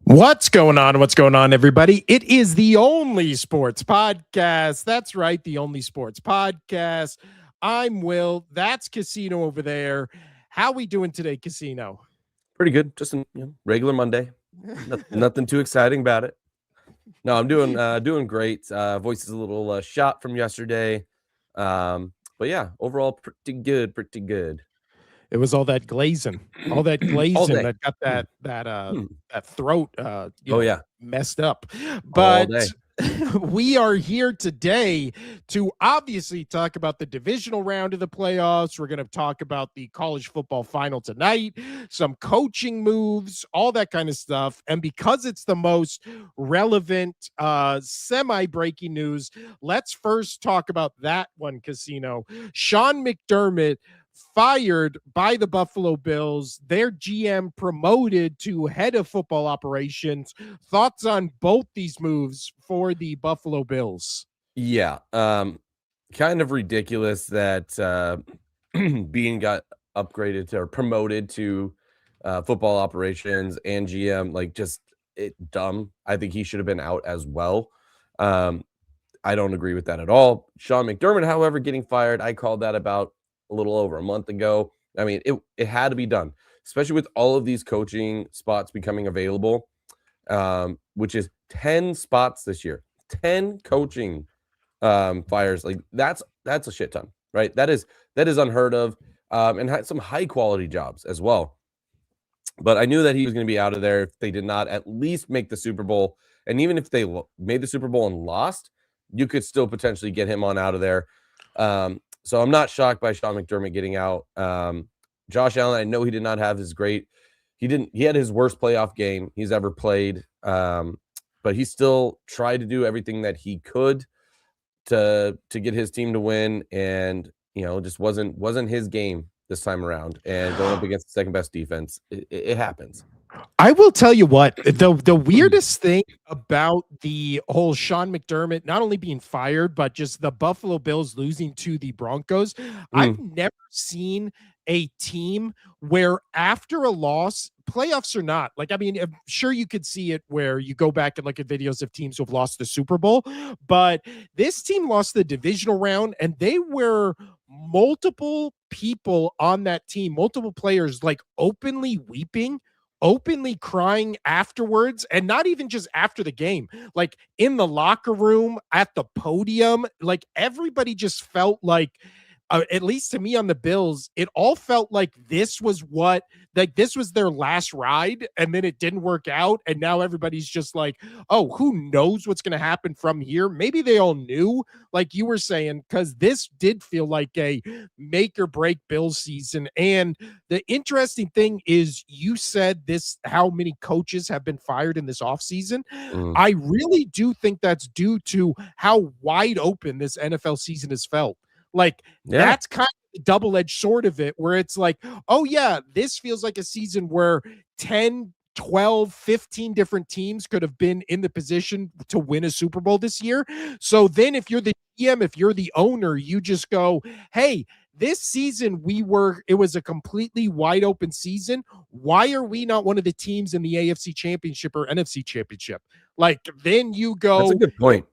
What's going on? What's going on, everybody? It is the only sports podcast. That's right, the only sports podcast. I'm Will. That's Casino over there. How we doing today, Casino? Pretty good. Just a regular Monday. Nothing too exciting about it. No, I'm doing great. Voice is a little shot from yesterday. But yeah, overall pretty good. It was all that glazing, All day. that got that throat, Oh yeah, messed up. all But day. we are here today to obviously talk about the divisional round of the playoffs. We're going to talk about the college football final tonight, some coaching moves, all that kind of stuff. And because it's the most relevant, semi-breaking news, let's first talk about that one, Casino. Sean McDermott fired by the Buffalo Bills, their GM promoted to head of football operations. Thoughts on both these moves for the Buffalo Bills? Yeah. Kind of ridiculous that Bean got upgraded or promoted to football operations and GM. Like, just dumb. I think he should have been out as well. I don't agree with that at all. Sean McDermott, however, getting fired, I called that about a little over a month ago. I mean, it had to be done, especially with all of these coaching spots becoming available, which is 10 spots this year, 10 coaching fires. Like that's a shit ton, right? That is unheard of, and had some high quality jobs as well. But I knew that he was going to be out of there if they did not at least make the Super Bowl. And even if they made the Super Bowl and lost, you could still potentially get him on out of there. So I'm not shocked by Sean McDermott getting out. Josh Allen, I know he did not have his great. He had his worst playoff game he's ever played. But he still tried to do everything that he could to get his team to win, and just wasn't his game this time around. And going up against the second best defense, it happens. I will tell you what, the weirdest thing about the whole Sean McDermott not only being fired, but just the Buffalo Bills losing to the Broncos, I've never seen a team where after a loss, playoffs or not, like, I mean, I'm sure you could see it where you go back and look at videos of teams who have lost the Super Bowl, but this team lost the divisional round, and they were multiple people on that team, multiple players, like openly weeping, openly crying afterwards, and not even just after the game, like in the locker room, at the podium. Like everybody just felt like, at least to me on the Bills, it all felt like this was their last ride, and then it didn't work out, and now everybody's just like, oh, who knows what's going to happen from here. Maybe they all knew, like you were saying, because this did feel like a make or break Bills season. And the interesting thing is, you said this, how many coaches have been fired in this offseason. I really do think that's due to how wide open this NFL season has felt. Like, that's kind of the double-edged sword of it, where it's like, oh yeah, this feels like a season where 10, 12, 15 different teams could have been in the position to win a Super Bowl this year. So then if you're the GM, if you're the owner, you just go, hey, this season it was a completely wide open season. Why are we not one of the teams in the AFC Championship or NFC Championship? Like, then you go, that's a good point.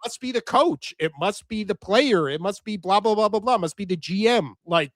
Must be the coach, it must be the player, it must be blah blah blah blah blah, must be the GM. Like,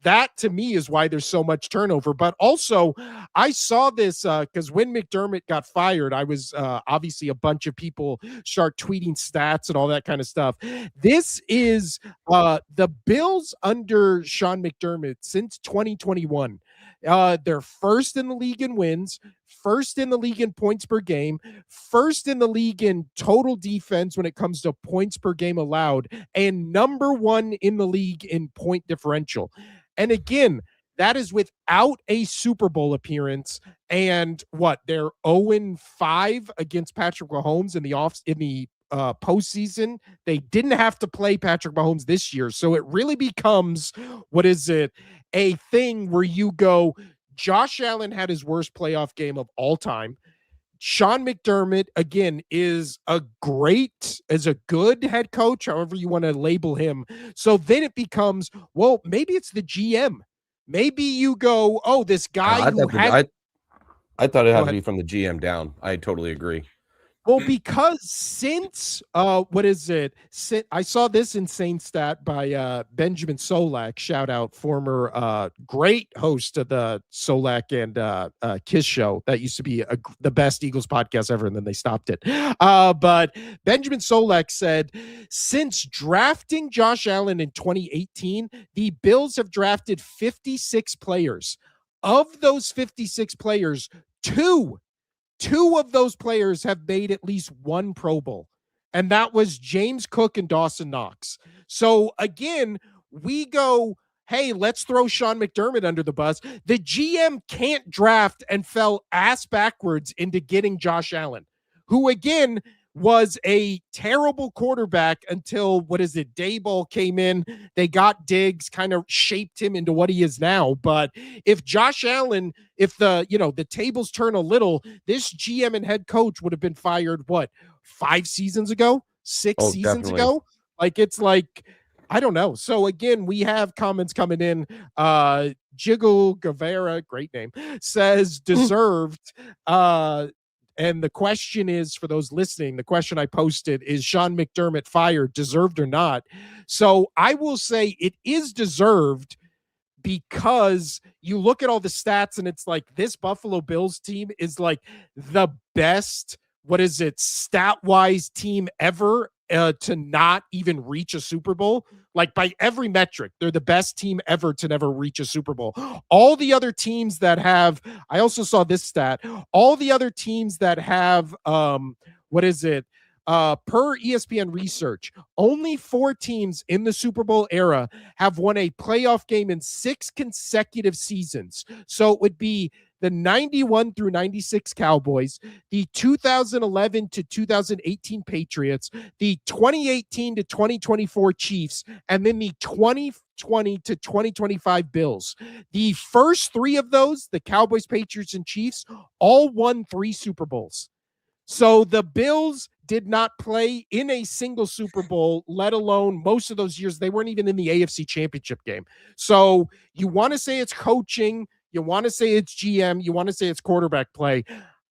that to me is why there's so much turnover. But also, I saw this because when McDermott got fired, I was obviously a bunch of people start tweeting stats and all that kind of stuff. This is the Bills under Sean McDermott since 2021. They're first in the league in wins, first in the league in points per game, first in the league in total defense when it comes to points per game allowed, and number one in the league in point differential. And again, that is without a Super Bowl appearance. And what, they're 0-5 against Patrick Mahomes in the postseason. They didn't have to play Patrick Mahomes this year. So it really becomes, what is it, a thing where you go, Josh Allen had his worst playoff game of all time. Sean McDermott, again, is a good head coach, however you want to label him. So then it becomes, well, maybe it's the GM. Maybe you go, oh, this guy I thought it Go had to ahead. be from the GM down. I totally agree. Well, because since what is it? I saw this insane stat by Benjamin Solak. Shout out, former great host of the Solak and Kiss show. That used to be the best Eagles podcast ever, and then they stopped it. But Benjamin Solak said, since drafting Josh Allen in 2018, the Bills have drafted 56 players. Of those 56 players, two of those players have made at least one Pro Bowl, and that was James Cook and Dawson Knox. So again, we go, hey, let's throw Sean McDermott under the bus. The GM can't draft and fell ass backwards into getting Josh Allen, who again was a terrible quarterback until Dayball came in. They got Diggs, kind of shaped him into what he is now. But if Josh Allen, if the tables turn a little, this GM and head coach would have been fired 5 seasons ago, 6 seasons definitely. ago. I don't know. So again, we have comments coming in. Jiggle Guevara, great name, says deserved. And the question is, for those listening, the question I posted is, Sean McDermott fired, deserved or not? So I will say it is deserved, because you look at all the stats and it's like this Buffalo Bills team is like the best, stat-wise team ever to not even reach a Super Bowl. Like by every metric, they're the best team ever to never reach a Super Bowl. All the other teams that have, I also saw this stat, all the other teams that have, per ESPN research, only 4 teams in the Super Bowl era have won a playoff game in 6 consecutive seasons. So it would be the 91 through 96 Cowboys, the 2011 to 2018 Patriots, the 2018 to 2024 Chiefs, and then the 2020 to 2025 Bills. The first 3 of those, the Cowboys, Patriots, and Chiefs, all won 3 Super Bowls. So the Bills did not play in a single Super Bowl, let alone most of those years. They weren't even in the AFC Championship game. So you want to say it's coaching, you want to say it's GM, you want to say it's quarterback play.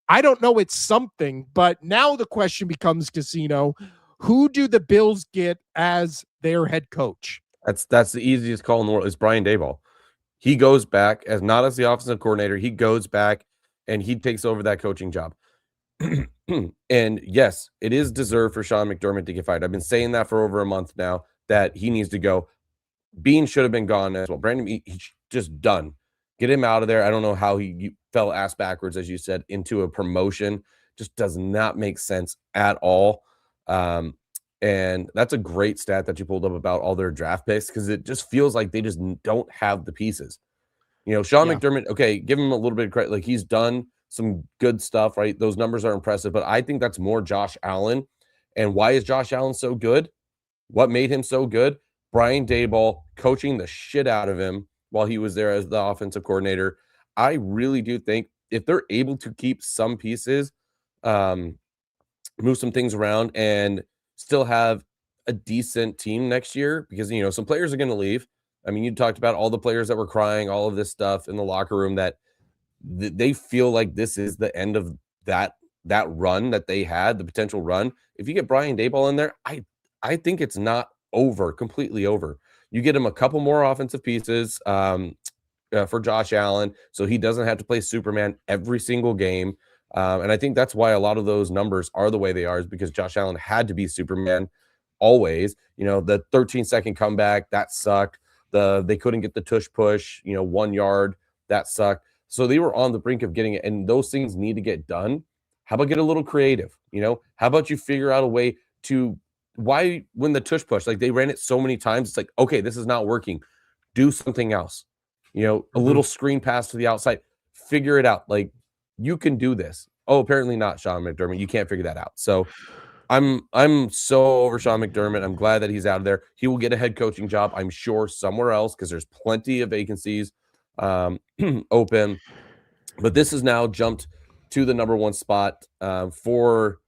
I don't know, it's something, but now the question becomes, Casino, who do the Bills get as their head coach? That's the easiest call in the world. Is Brian Daboll. He goes back not as the offensive coordinator. He goes back and he takes over that coaching job. And yes, it is deserved for Sean McDermott to get fired. I've been saying that for over a month now, that he needs to go. Bean should have been gone as well. Brandon, he's just done. Get him out of there. I don't know how he fell ass backwards, as you said, into a promotion. Just does not make sense at all. And that's a great stat that you pulled up about all their draft picks, because it just feels like they just don't have the pieces. Sean McDermott, okay, give him a little bit of credit. Like, he's done some good stuff, right? Those numbers are impressive, but I think that's more Josh Allen. And why is Josh Allen so good? What made him so good? Brian Daboll coaching the shit out of him while he was there as the offensive coordinator. I really do think if they're able to keep some pieces, move some things around, and still have a decent team next year, because, some players are going to leave. I mean, you talked about all the players that were crying, all of this stuff in the locker room, that they feel like this is the end of that run that they had, the potential run. If you get Brian Daboll in there, I think it's not completely over. You get him a couple more offensive pieces for Josh Allen, so he doesn't have to play Superman every single game. And I think that's why a lot of those numbers are the way they are, is because Josh Allen had to be Superman always. The 13-second comeback, that sucked. They couldn't get the tush push, 1 yard, that sucked. So they were on the brink of getting it, and those things need to get done. How about get a little creative? How about you figure out a way to, why when the tush push, like they ran it so many times, it's like, okay, this is not working. Do something else. A little screen pass to the outside. Figure it out. Like, you can do this. Oh, apparently not, Sean McDermott. You can't figure that out. So I'm so over Sean McDermott. I'm glad that he's out of there. He will get a head coaching job, I'm sure, somewhere else, because there's plenty of vacancies open. But this has now jumped to the number 1 spot for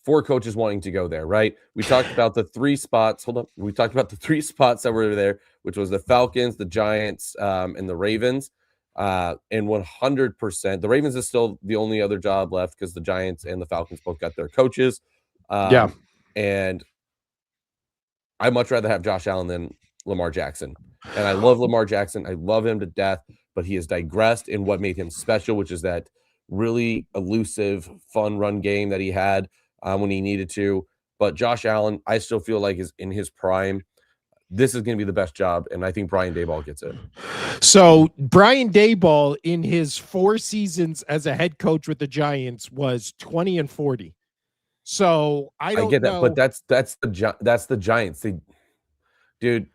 coaches wanting to go there, right? We talked about the 3 spots. Hold up. We talked about the 3 spots that were there, which was the Falcons, the Giants, and the Ravens. And 100%, the Ravens is still the only other job left because the Giants and the Falcons both got their coaches. Yeah. And I'd much rather have Josh Allen than Lamar Jackson. And I love Lamar Jackson. I love him to death, but he has digressed in what made him special, which is that really elusive, fun run game that he had when he needed to. But Josh Allen, I still feel like is in his prime. This is going to be the best job, and I think Brian Daboll gets it. So Brian Daboll, in his 4 seasons as a head coach with the Giants, was 20-40. So I get that, but that's the Giants. Dude,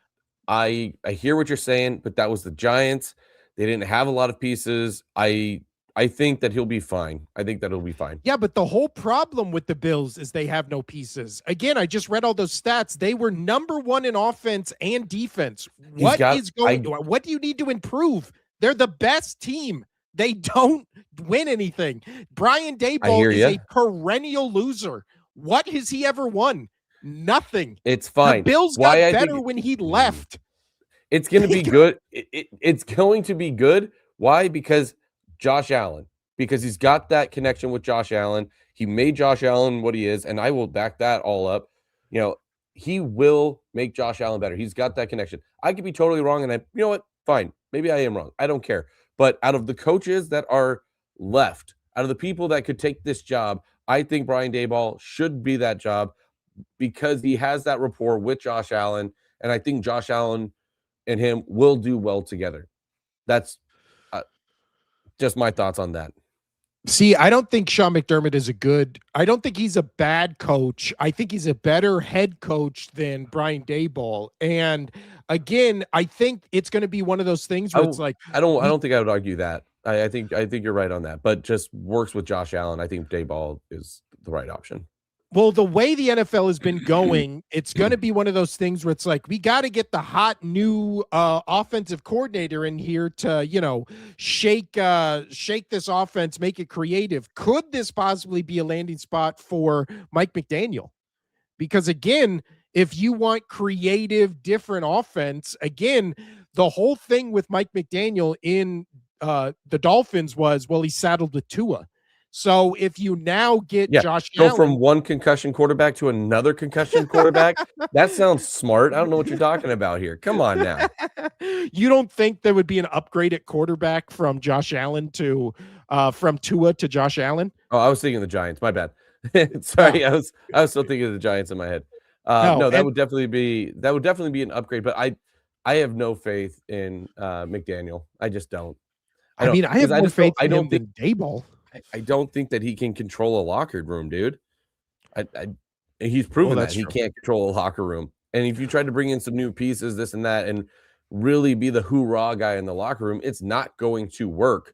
I hear what you're saying, but that was the Giants. They didn't have a lot of pieces. I think that he'll be fine. I think that he'll be fine. Yeah, but the whole problem with the Bills is they have no pieces. Again, I just read all those stats. They were number 1 in offense and defense. What do you need to improve? They're the best team. They don't win anything. Brian Daboll is a perennial loser. What has he ever won? Nothing. It's fine. The Bills got better when he left. It's going to be good. It's going to be good. Why? Because Josh Allen. Because he's got that connection with Josh Allen. He made Josh Allen what he is, and I will back that all up. You know, he will make Josh Allen better. He's got that connection. I could be totally wrong, and you know what? Fine. Maybe I am wrong. I don't care. But out of the coaches that are left, out of the people that could take this job, I think Brian Daboll should be that job because he has that rapport with Josh Allen, and I think Josh Allen and him will do well together. That's just my thoughts on that. See, I don't think Sean McDermott I don't think he's a bad coach. I think he's a better head coach than Brian Daboll. And again, I think it's going to be one of those things where it's like, I don't think I would argue that. I think you're right on that, but just works with Josh Allen. I think Daboll is the right option. Well, the way the NFL has been going, it's going to be one of those things where it's like, we got to get the hot new offensive coordinator in here to, shake this offense, make it creative. Could this possibly be a landing spot for Mike McDaniel? Because again, if you want creative, different offense, again, the whole thing with Mike McDaniel in the Dolphins was, well, he's saddled with Tua. So if you now get Josh Allen, go from one concussion quarterback to another concussion quarterback, that sounds smart. I don't know what you're talking about here. Come on now. You don't think there would be an upgrade at quarterback from Josh Allen to from Tua to Josh Allen? Oh, I was thinking the Giants. My bad. Sorry, I was still thinking of the Giants in my head. No, that would definitely be an upgrade. But I have no faith in McDaniel. I just don't. I have more faith in him than Daboll. I don't think that he can control a locker room, dude. He's proven that he can't control a locker room. And if you try to bring in some new pieces, this and that, and really be the hoorah guy in the locker room, it's not going to work.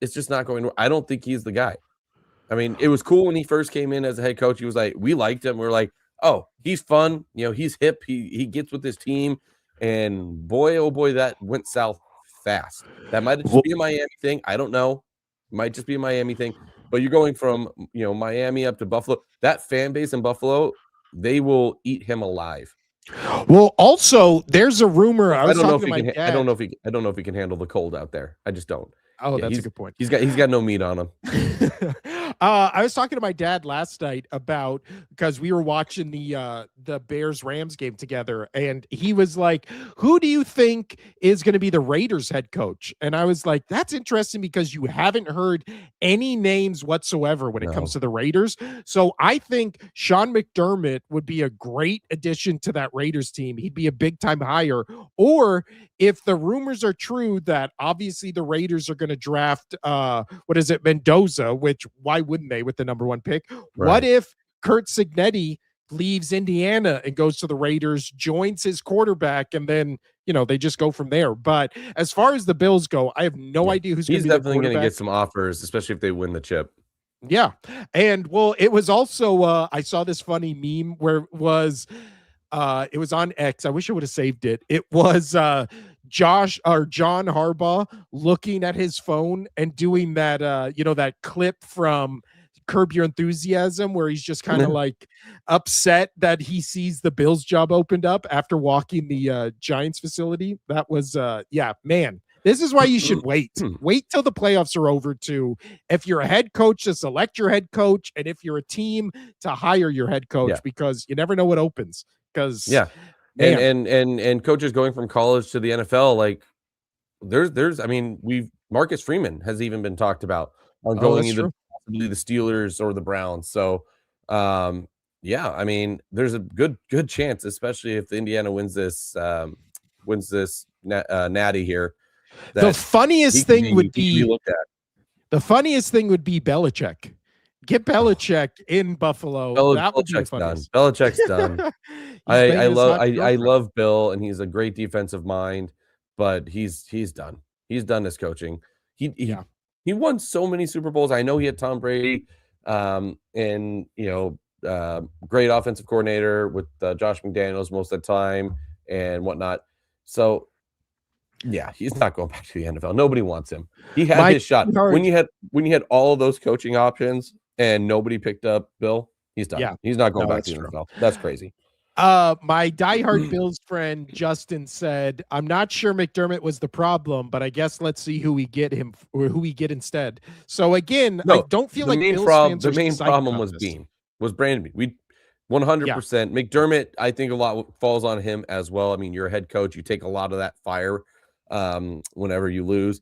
It's just not going to work. I don't think he's the guy. I mean, it was cool when he first came in as a head coach. He was like, we liked him. We were like, oh, he's fun. He's hip. He gets with his team. And boy, oh boy, that went south fast. That might just be a Miami thing. I don't know. Might just be a Miami thing, but you're going from Miami up to Buffalo. That fan base in Buffalo, they will eat him alive. Well, also there's a rumor. I don't know if he can handle the cold out there. I just don't. Oh, that's a good point. He's got no meat on him. I was talking to my dad last night about, because we were watching the Bears-Rams game together, and he was like, who do you think is going to be the Raiders head coach? And I was like, that's interesting because you haven't heard any names whatsoever when it comes to the Raiders. So I think Sean McDermott would be a great addition to that Raiders team. He'd be a big-time hire. Or if the rumors are true that obviously the Raiders are going to draft, Mendoza, which why wouldn't they with the number 1 pick? Right. What if Kurt Cignetti leaves Indiana and goes to the Raiders, joins his quarterback, and then, they just go from there. But as far as the Bills go, I have no idea who's going to be the quarterback. He's definitely going to get some offers, especially if they win the chip. Yeah. And well, it was also, I saw this funny meme where it was on X. I wish I would have saved it. It was, John Harbaugh looking at his phone and doing that, that clip from Curb Your Enthusiasm where he's just kind of like upset that he sees the Bills job opened up after walking the Giants facility. That was, man, This is why you should wait. Wait till the playoffs are over to, if you're a head coach, to select your head coach, and if you're a team, to hire your head coach, because you never know what opens. Because and coaches going from college to the NFL, like there's I mean, Marcus Freeman has even been talked about on going either possibly the Steelers or the Browns. So I mean, there's a good chance, especially if the Indiana wins this natty here. The funniest thing would be looked at. The funniest thing would be Belichick. Get Belichick in Buffalo. That would be the funniest. Belichick's done. I love Bill, and he's a great defensive mind, but he's done. He's done his coaching. He won so many Super Bowls. I know he had Tom Brady, and great offensive coordinator with Josh McDaniels most of the time and whatnot. So yeah, he's not going back to the NFL. Nobody wants him. He had his shot. When you had all of those coaching options and nobody picked up Bill, he's done. Yeah. He's not going back to the NFL. That's crazy. My diehard Bills friend Justin said, "I'm not sure McDermott was the problem, but I guess let's see who we get instead." So again, I don't feel like Bills fans the main problem was Brandon Beane. 100%. McDermott, I think a lot falls on him as well. I mean, you're a head coach. You take a lot of that fire whenever you lose,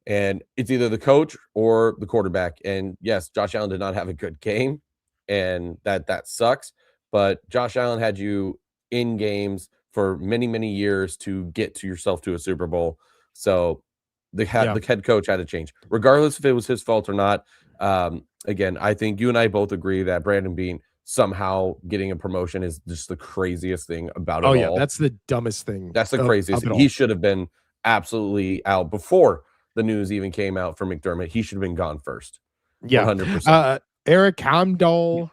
and it's either the coach or the quarterback. And yes, Josh Allen did not have a good game, and that sucks. But Josh Allen had you in games for many, many years to get to yourself to a Super Bowl. So the head coach had to change, regardless if it was his fault or not. Again, I think you and I both agree that Brandon Beane somehow getting a promotion is just the craziest thing about it all. Oh, yeah, that's the dumbest thing. That's the craziest thing. He should have been absolutely out before the news even came out for McDermott. He should have been gone first. Yeah. 100%. Eric Hamdahl,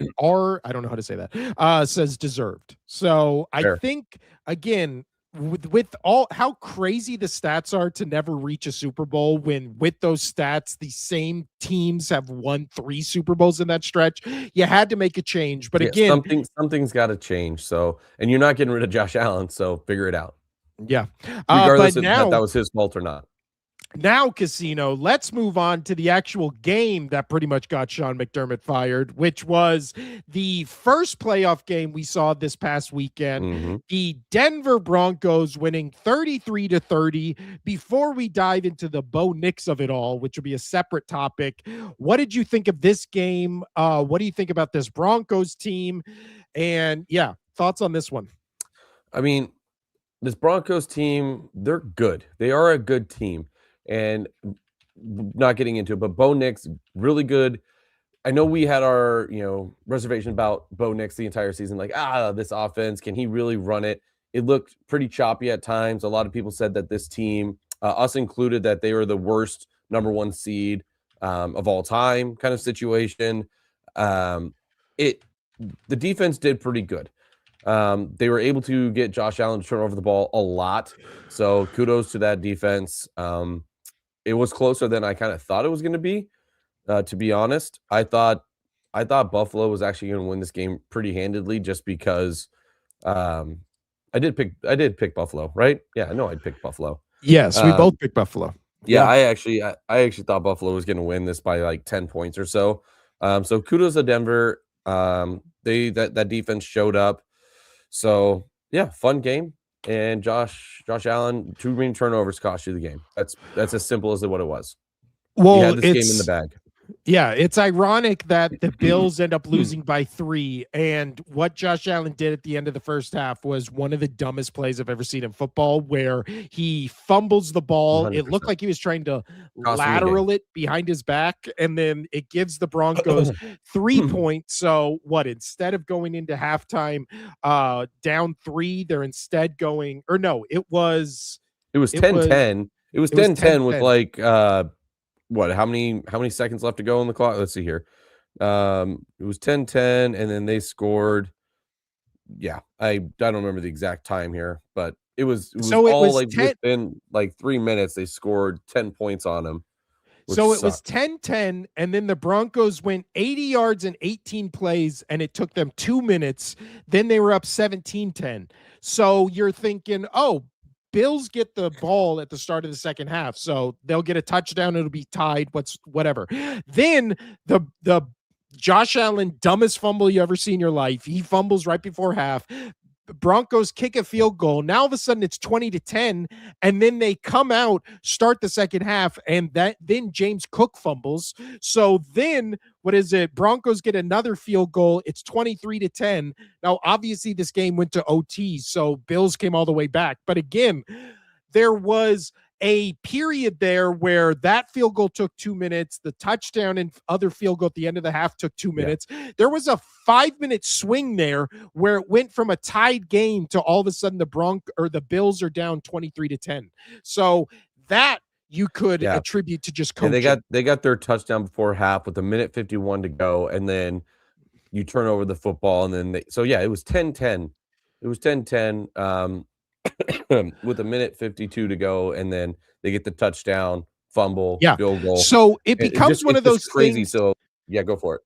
I don't know how to say that, says deserved. So I think, again, with all how crazy the stats are to never reach a Super Bowl, when with those stats, the same teams have won 3 Super Bowls in that stretch, you had to make a change. But again, something's got to change. So, and you're not getting rid of Josh Allen, so figure it out. Yeah. Regardless of that was his fault or not. Now, Casino, let's move on to the actual game that pretty much got Sean McDermott fired, which was the first playoff game we saw this past weekend. The Denver Broncos winning 33-30. Before we dive into the Bo Nix of it all, which will be a separate topic, what did you think of this game? What do you think about this Broncos team? And thoughts on this one? I mean, this Broncos team, they're good. They are a good team. And not getting into it, but Bo Nix, really good. I know we had our, reservation about Bo Nix the entire season. Like, this offense, can he really run it? It looked pretty choppy at times. A lot of people said that this team, us included, that they were the worst number 1 seed of all time kind of situation. The defense did pretty good. They were able to get Josh Allen to turn over the ball a lot. So kudos to that defense. It was closer than I kind of thought it was going to be honest. I thought Buffalo was actually going to win this game pretty handedly, just because I did pick Buffalo, right? Yeah, I know I'd pick Buffalo. Yes, we both picked Buffalo. Yeah, I actually thought Buffalo was going to win this by like 10 points or so. So kudos to Denver. That defense showed up. So yeah, fun game. And Josh Allen, 2 green turnovers cost you the game. That's as simple as what it was. Well, you had this game in the bag. Yeah, it's ironic that the Bills end up losing by 3, and what Josh Allen did at the end of the first half was one of the dumbest plays I've ever seen in football, where he fumbles the ball. 100%. It looked like he was trying to lateral it behind his back, and then it gives the Broncos 3 points. So instead of going into halftime down 3, they're instead going, or no, it was 10-10. It was 10-10 with like how many seconds left to go on the clock? Let's see here. It was 10-10, and then they scored. Yeah, I don't remember the exact time here, but it was within like 3 minutes they scored 10 points on them. So it was 10-10, and then the Broncos went 80 yards in 18 plays, and it took them 2 minutes. Then they were up 17-10. So you're thinking, Bills get the ball at the start of the second half, so they'll get a touchdown. It'll be tied. Whatever. Then the Josh Allen, dumbest fumble you ever see in your life. He fumbles right before half. Broncos kick a field goal. Now all of a sudden it's 20-10, and then they come out, start the second half, and then James Cook fumbles. So then what is it? Broncos get another field goal. It's 23-10. Now obviously this game went to OT, so Bills came all the way back. But again, there was a period there where that field goal took 2 minutes. The touchdown and other field goal at the end of the half took 2 minutes. Yeah. There was a 5-minute swing there where it went from a tied game to all of a sudden the Bills are down 23-10. So that you could attribute to just coaching. Yeah, they got their touchdown before half with a minute 51 to go, and then you turn over the football, and then it was 10-10. It was 10-10. With a minute 52 to go, and then they get the touchdown, fumble, field goal. So it becomes one of those crazy. Things, so go for it.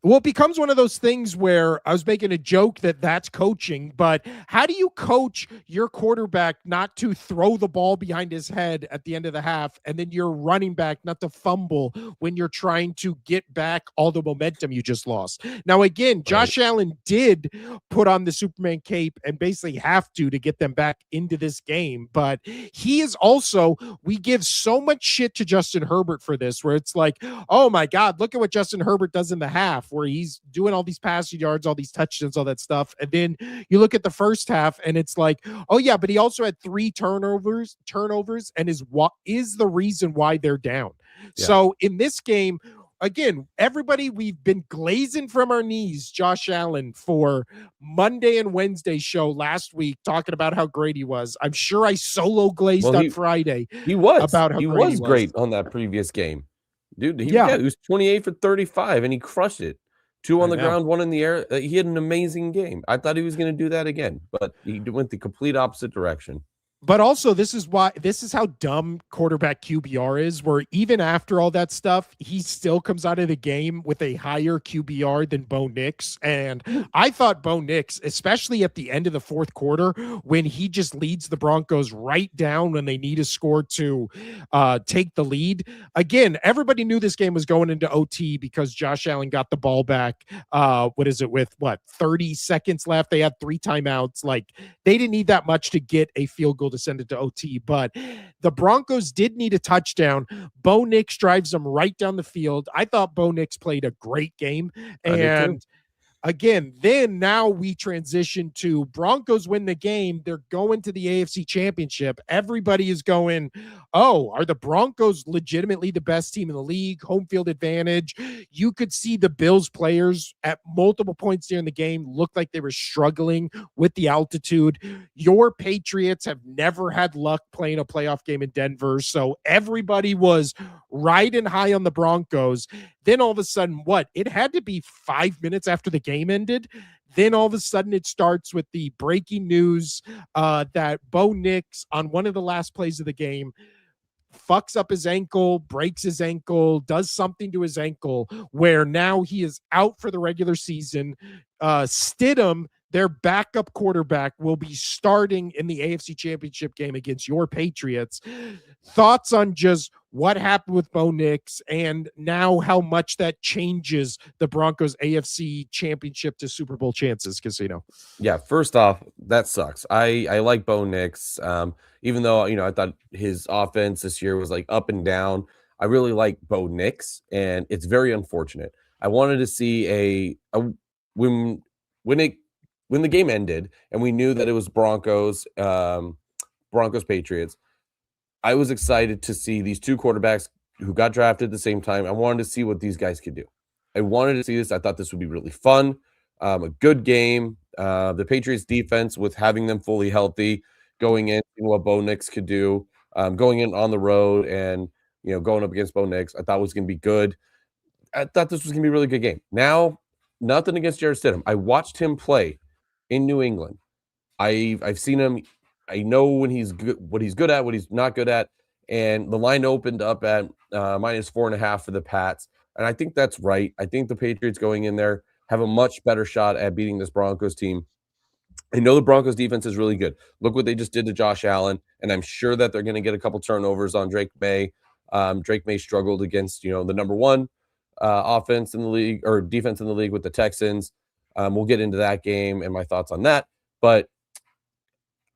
Well, it becomes one of those things where I was making a joke that's coaching, but how do you coach your quarterback not to throw the ball behind his head at the end of the half, and then your running back not to fumble when you're trying to get back all the momentum you just lost? Now, again, Josh Allen did put on the Superman cape and basically have to get them back into this game, but he is also, we give so much shit to Justin Herbert for this, where it's like, oh my God, look at what Justin Herbert does in the half, where he's doing all these passing yards, all these touchdowns, all that stuff. And then you look at the first half and it's like, oh yeah, but he also had 3 turnovers and is the reason why they're down. Yeah. So in this game, again, everybody, we've been glazing from our knees Josh Allen for Monday and Wednesday show last week, talking about how great he was. I'm sure I solo glazed on Friday. He was great on that previous game. Dude, he was 28 for 35, and he crushed it. 2 on the ground, 1 in the air. He had an amazing game. I thought he was going to do that again, but he went the complete opposite direction. But also, this is how dumb quarterback QBR is, where even after all that stuff, he still comes out of the game with a higher QBR than Bo Nix. And I thought Bo Nix, especially at the end of the fourth quarter, when he just leads the Broncos right down when they need a score to take the lead. Again, everybody knew this game was going into OT because Josh Allen got the ball back. With 30 seconds left? They had 3 timeouts. Like, they didn't need that much to get a field goal to send it to OT, but the Broncos did need a touchdown. Bo Nix drives them right down the field. I thought Bo Nix played a great game. And again, then now we transition to Broncos win the game. They're going to the AFC Championship. Everybody is going, oh, are the Broncos legitimately the best team in the league? Home field advantage. You could see the Bills players at multiple points during the game looked like they were struggling with the altitude. Your Patriots have never had luck playing a playoff game in Denver, so everybody was riding high on the Broncos. Then all of a sudden, it had to be 5 minutes after the game ended. Then all of a sudden it starts with the breaking news that Bo Nix, on one of the last plays of the game, fucks up his ankle, breaks his ankle, does something to his ankle, where now he is out for the regular season. Stidham, their backup quarterback, will be starting in the AFC Championship game against your Patriots. Thoughts on just what happened with Bo Nix and now how much that changes the Broncos AFC Championship to Super Bowl chances, Casino? Yeah, first off, that sucks. I like Bo Nix. Even though, I thought his offense this year was like up and down, I really like Bo Nix, and it's very unfortunate. I wanted to see when the game ended and we knew that it was Broncos Patriots, I was excited to see these 2 quarterbacks who got drafted at the same time. I wanted to see what these guys could do. I wanted to see this. I thought this would be really fun. A good game. The Patriots defense, with having them fully healthy, going in, what Bo Nix could do, going in on the road and, going up against Bo Nix, I thought was going to be good. I thought this was going to be a really good game. Now, nothing against Jarrett Stidham. I watched him play in New England. I've seen him. I know when he's good, what he's good at, what he's not good at. And the line opened up at -4.5 for the Pats. And I think that's right. I think the Patriots going in there have a much better shot at beating this Broncos team I know the Broncos defense is really good. Look what they just did to Josh Allen, and I'm sure that they're going to get a couple turnovers on Drake May. Drake May struggled against, the number one offense in the league or defense in the league with the Texans. We'll get into that game and my thoughts on that. But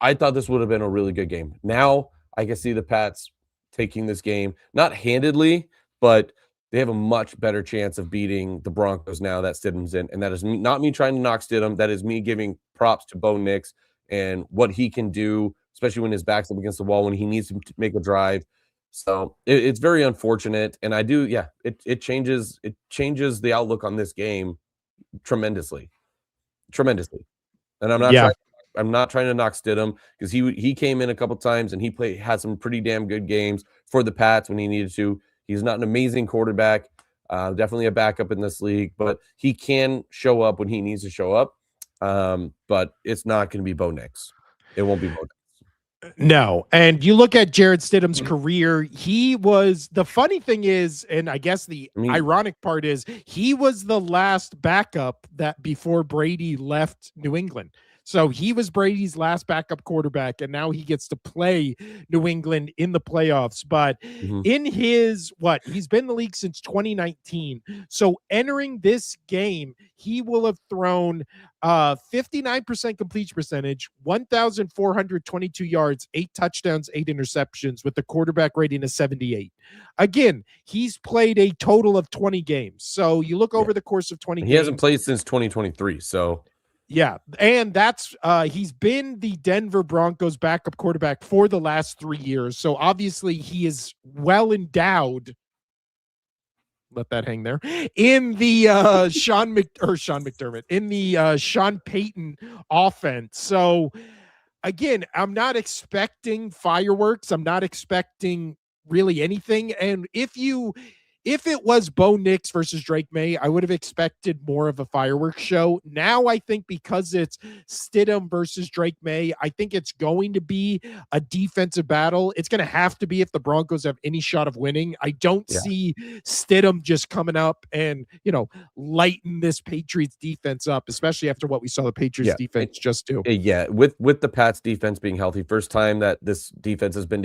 I thought this would have been a really good game. Now I can see the Pats taking this game, not handedly, but they have a much better chance of beating the Broncos now that Stidham's in. And that is not me trying to knock Stidham. That is me giving props to Bo Nix and what he can do, especially when his back's up against the wall, when he needs to make a drive. So it's very unfortunate. And I do, it changes the outlook on this game tremendously. Tremendously. And I'm not trying to knock Stidham because he came in a couple times and had some pretty damn good games for the Pats when he needed to. He's not an amazing quarterback, definitely a backup in this league, but he can show up when he needs to show up. But it's not going to be Bo Nix. It won't be Bo Nix. No. And you look at Jared Stidham's career, the funny thing is, and I guess the ironic part is, he was the last backup that before Brady left New England. So he was Brady's last backup quarterback, and now he gets to play New England in the playoffs. But in he's been in the league since 2019. So entering this game, he will have thrown 59% completion percentage, 1,422 yards, 8 touchdowns, 8 interceptions with the quarterback rating of 78. Again, he's played a total of 20 games. So you look over the course of 20 games. He hasn't played since 2023. So yeah, and that's he's been the Denver Broncos backup quarterback for the last 3 years. So obviously he is well endowed. Let that hang there. In the Sean McDermott, in the Sean Payton offense. So again, I'm not expecting fireworks. I'm not expecting really anything. And if it was Bo Nix versus Drake May, I would have expected more of a fireworks show. Now I think because it's Stidham versus Drake May, I think it's going to be a defensive battle. It's going to have to be if the Broncos have any shot of winning. I don't see Stidham just coming up and, lighten this Patriots defense up, especially after what we saw the Patriots defense just do. Yeah, with the Pats defense being healthy, first time that this defense has been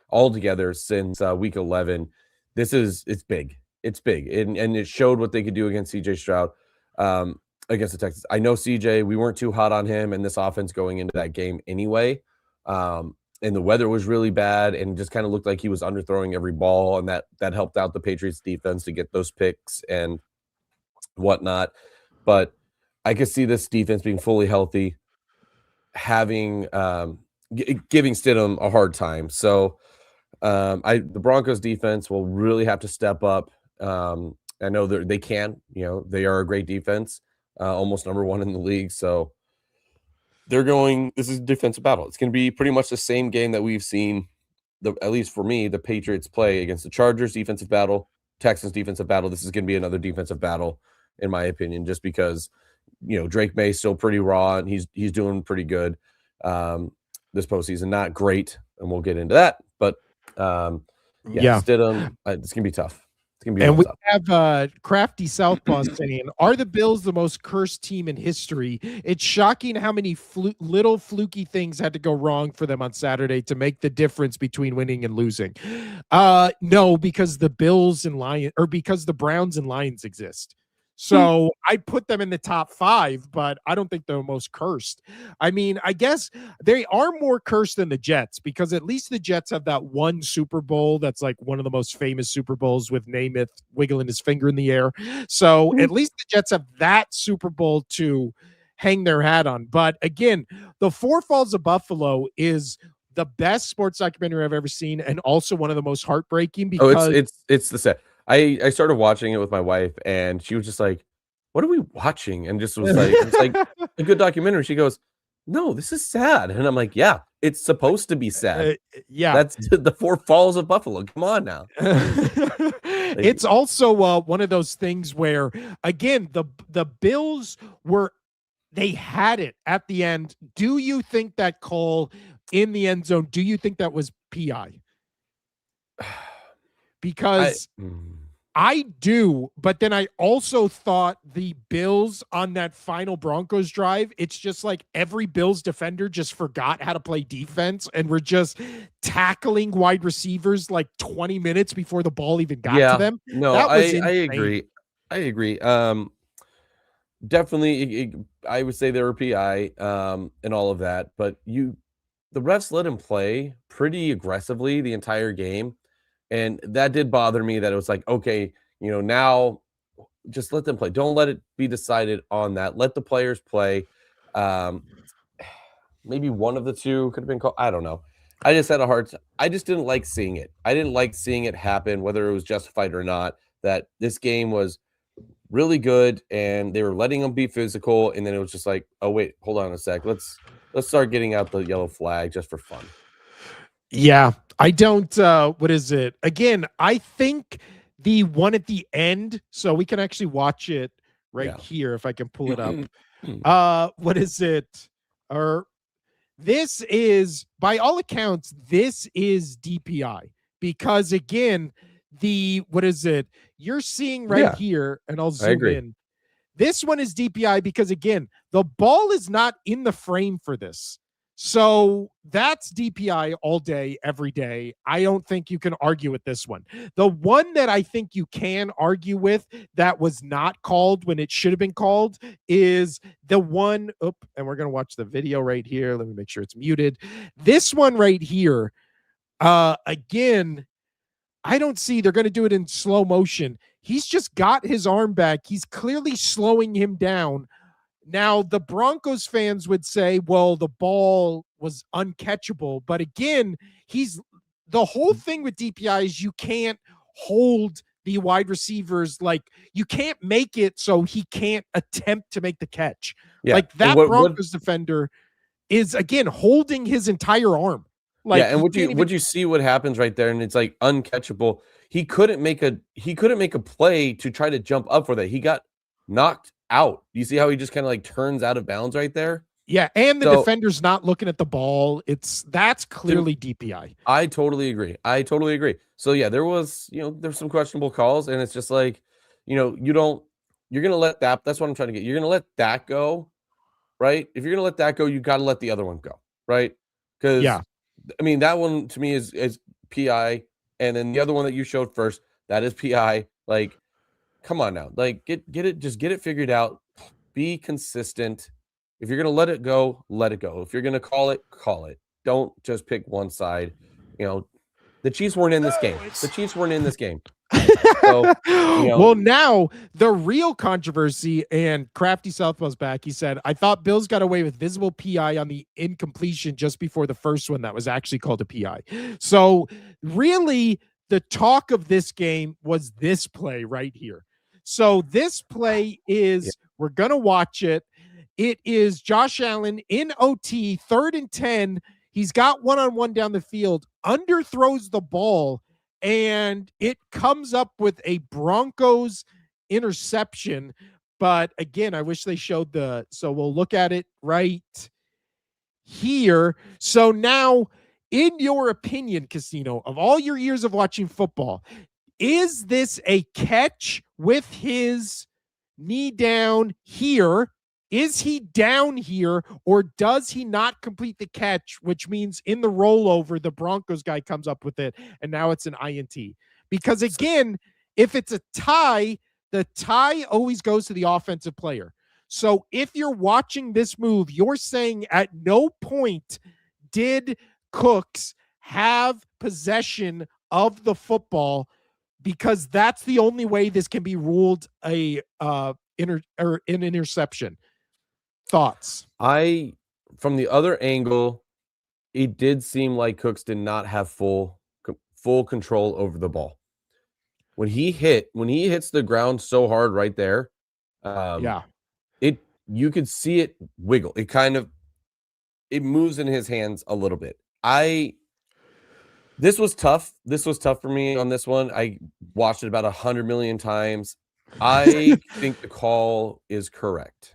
all together since week 11. It's big. It's big. And it showed what they could do against CJ Stroud against the Texans. I know CJ, we weren't too hot on him and this offense going into that game anyway. And the weather was really bad and just kind of looked like he was underthrowing every ball. And that helped out the Patriots defense to get those picks and whatnot. But I could see this defense being fully healthy, giving Stidham a hard time. So the Broncos defense will really have to step up. I know they can, they are a great defense, almost number one in the league. So this is a defensive battle. It's going to be pretty much the same game that we've seen, at least for me, the Patriots play against the Chargers defensive battle, Texans defensive battle. This is going to be another defensive battle, in my opinion, just because, Drake May is still pretty raw and he's doing pretty good this postseason. Not great, and we'll get into that, but Stidham, it's gonna be tough. It's gonna be and we tough. have Crafty Southpaw saying, "Are the Bills the most cursed team in history? It's shocking how many little fluky things had to go wrong for them on Saturday to make the difference between winning and losing." No, because the because the Browns and Lions exist. So I put them in the top 5, but I don't think they're most cursed. I mean, I guess they are more cursed than the Jets because at least the Jets have that one Super Bowl that's like one of the most famous Super Bowls with Namath wiggling his finger in the air. So at least the Jets have that Super Bowl to hang their hat on. But again, the Four Falls of Buffalo is the best sports documentary I've ever seen and also one of the most heartbreaking because it's the set. I started watching it with my wife, and she was just like, "What are we watching?" And just was like, "It's like a good documentary." She goes, "No, this is sad." And I'm like, "Yeah, it's supposed to be sad. That's the Four Falls of Buffalo. Come on now." It's also one of those things where, again, the Bills they had it at the end. Do you think that call in the end zone? Do you think that was PI? Because I do, but then I also thought the Bills on that final Broncos drive, it's just like every Bills defender just forgot how to play defense and were just tackling wide receivers like 20 minutes before the ball even got to them. No, That was I insane. agree. I agree. Definitely, I would say they were PI, and all of that, but the refs let him play pretty aggressively the entire game, and that did bother me that it was like, okay, now just let them play. Don't let it be decided on that. Let the players play. Um, Maybe one of the two could have been called. I don't know. I just had a hard time. I just didn't like seeing it. I didn't like seeing it happen, whether it was justified or not. That this game was really good and they were letting them be physical, and then it was just like, oh wait, hold on a sec. Let's start getting out the yellow flag just for fun. Yeah, I don't what is it? Again, I think the one at the end, so we can actually watch it right here if I can pull it up. What is it? Or this is, by all accounts, this is DPI because again, what is it? You're seeing right here, and I'll zoom in. This one is DPI because again, the ball is not in the frame for this. So that's DPI all day, every day. I don't think you can argue with this one. The one that I think you can argue with that was not called when it should have been called is the one, and we're going to watch the video right here. Let me make sure it's muted. This one right here, again, I don't see, they're going to do it in slow motion. He's just got his arm back. He's clearly slowing him down. Now, the Broncos fans would say, well, the ball was uncatchable. But again, the whole thing with DPI is you can't hold the wide receivers. Like, you can't make it so he can't attempt to make the catch. Yeah. Like, that Broncos defender is, again, holding his entire arm. Like, and would you see what happens right there? And it's like uncatchable. He couldn't make a play to try to jump up for that. He got knocked out. You see how he just kind of like turns out of bounds right there? Yeah, and the defender's not looking at the ball. That's clearly DPI. I totally agree. So yeah, there's some questionable calls, and it's just like, you're gonna let that. That's what I'm trying to get. You're gonna let that go, right? If you're gonna let that go, you got to let the other one go, right? Because I mean, that one to me is PI, and then the other one that you showed first, that is PI. Like, come on now, like get it figured out. Be consistent. If you're gonna let it go, let it go. If you're gonna call it, call it. Don't just pick one side. The Chiefs weren't in this game. So, well, now the real controversy, and Crafty Southwell's back. He said, I thought Bills got away with visible PI on the incompletion just before the first one that was actually called a PI. So really, the talk of this game was this play right here. So this play is, we're going to watch it. It is Josh Allen in OT, 3rd and 10. He's got one-on-one down the field, underthrows the ball, and it comes up with a Broncos interception. But again, I wish they showed so we'll look at it right here. So now, in your opinion, Casino, of all your years of watching football, is this a catch with his knee down here? Is he down here, or does he not complete the catch, which means in the rollover, the Broncos guy comes up with it, and now it's an INT? Because again, if it's a tie, the tie always goes to the offensive player. So if you're watching this move, you're saying at no point did Cooks have possession of the football, because that's the only way this can be ruled an interception. Thoughts? From the other angle, it did seem like Cooks did not have full control over the ball. When he hits the ground so hard right there, you could see it wiggle. It moves in his hands a little bit. This was tough. This was tough for me on this one. I watched it about 100 million times. I think the call is correct.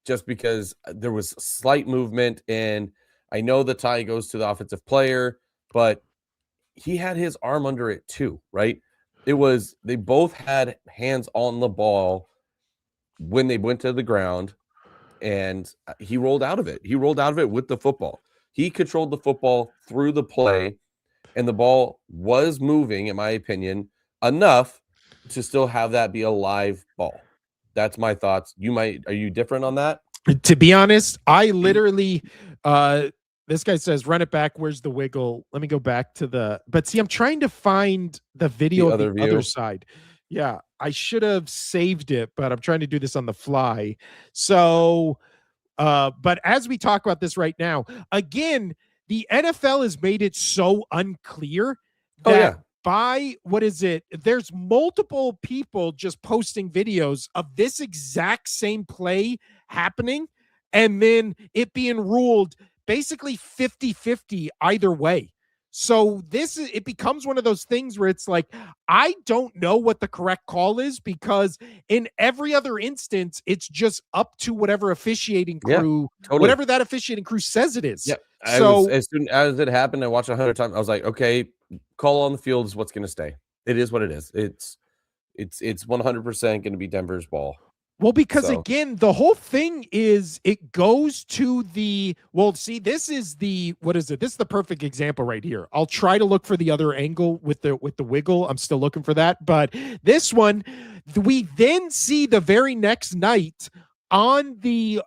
Just because there was slight movement, and I know the tie goes to the offensive player, but he had his arm under it too, right? They both had hands on the ball when they went to the ground, and he rolled out of it. He rolled out of it with the football. He controlled the football through the play, and the ball was moving, in my opinion, enough to still have that be a live ball. That's my thoughts. Are you different on that? To be honest, I literally, this guy says, run it back. Where's the wiggle? Let me go back to but see, I'm trying to find the video of the other side. Yeah, I should have saved it, but I'm trying to do this on the fly. So, but as we talk about this right now, again, the NFL has made it so unclear that there's multiple people just posting videos of this exact same play happening and then it being ruled basically 50-50 either way. So it becomes one of those things where it's like, I don't know what the correct call is, because in every other instance, it's just up to whatever officiating crew, whatever that officiating crew says it is. Yeah. So as soon as it happened, I watched 100 times. I was like, okay, call on the field is what's going to stay. It is what it is. It's 100% going to be Denver's ball. Well, because again, the whole thing is it goes to this is This is the perfect example right here. I'll try to look for the other angle with the wiggle. I'm still looking for that. But this one, we then see the very next night on the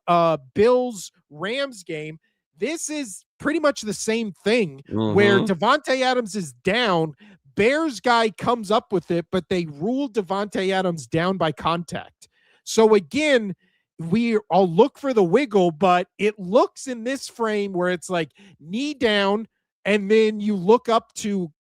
Bills-Rams game. This is pretty much the same thing where Davante Adams is down. Bears guy comes up with it, but they rule Davante Adams down by contact. So again, I'll look for the wiggle, but it looks in this frame where it's like knee down, and then you look up to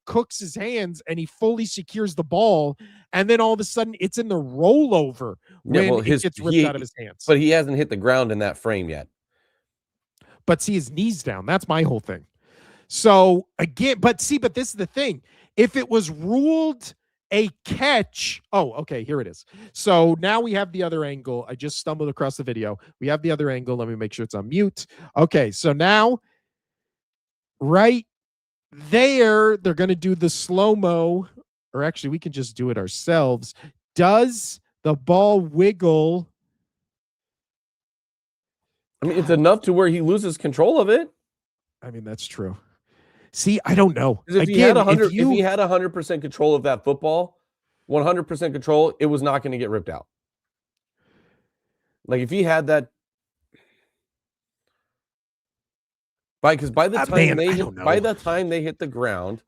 Cooks' hands, and he fully secures the ball, and then all of a sudden it's in the rollover when it gets ripped out of his hands. But he hasn't hit the ground in that frame yet. But see, his knees down. That's my whole thing. So again, but this is the thing. If it was ruled a catch. Oh, okay, here it is. So now we have the other angle. I just stumbled across the video. We have the other angle. Let me make sure it's on mute. Okay, so now right there, they're going to do the slow-mo, or actually we can just do it ourselves. Does the ball wiggle? I mean, it's enough to where he loses control of it. I mean, that's true. See, I don't know. If he had 100% control of that football, 100% control, it was not going to get ripped out. Like if he had that, because by the time they hit the ground,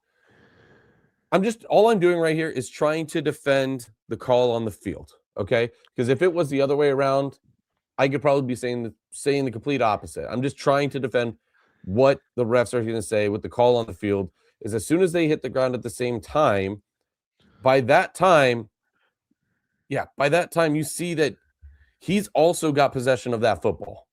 all I'm doing right here is trying to defend the call on the field. Okay, because if it was the other way around, I could probably be saying the complete opposite. I'm just trying to defend what the refs are going to say with the call on the field. Is as soon as they hit the ground at the same time, by that time you see that he's also got possession of that football.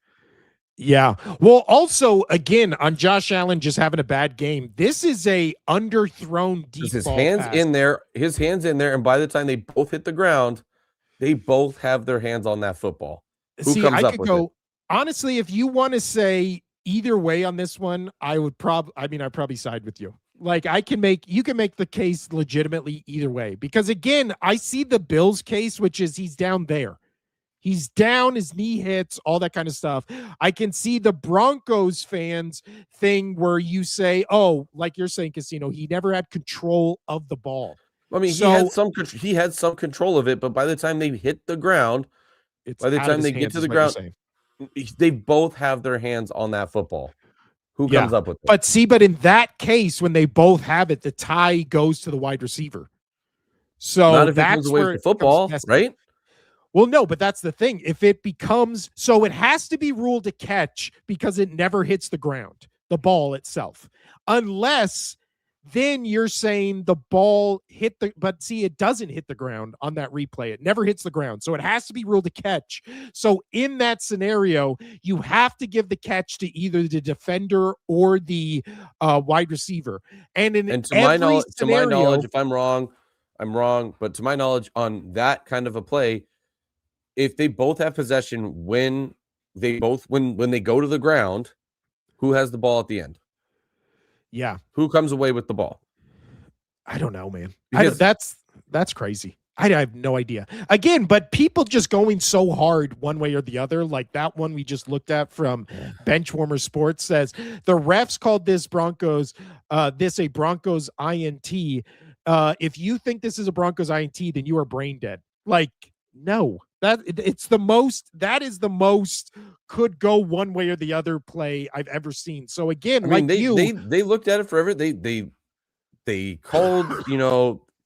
Yeah. Well, also, again, on Josh Allen just having a bad game, this is a underthrown deep his ball hands pass. in there, and by the time they both hit the ground, they both have their hands on that football. Honestly, if you want to say either way on this one, I'd probably side with you. Like you can make the case legitimately either way, because again, I see the Bills case, which is he's down there. He's down, his knee hits, all that kind of stuff. I can see the Broncos fans thing where you say, oh, like you're saying, Casino, he never had control of the ball. I mean, he had some control of it, but by the time they hit the ground, by the time they get to the ground, they both have their hands on that football. Who comes up with it? But in that case, when they both have it, the tie goes to the wide receiver. So not if that's where the football, right? Well, no, but that's the thing. If it becomes so, it has to be ruled a catch because it never hits the ground, the ball itself, unless then you're saying the ball but see, it doesn't hit the ground on that replay. It never hits the ground. So it has to be ruled a catch. So in that scenario, you have to give the catch to either the defender or the wide receiver. And to my knowledge, if I'm wrong, I'm wrong. But to my knowledge, on that kind of a play, if they both have possession when they go to the ground, who has the ball at the end? Yeah. Who comes away with the ball? I don't know, man. Because That's crazy. I have no idea. Again, but people just going so hard one way or the other, like that one we just looked at from Benchwarmer Sports says the refs called this a Broncos INT. If you think this is a Broncos INT, then you are brain dead. Like, no, that is the most could go one way or the other play I've ever seen. So again, I mean, like they looked at it forever. They called,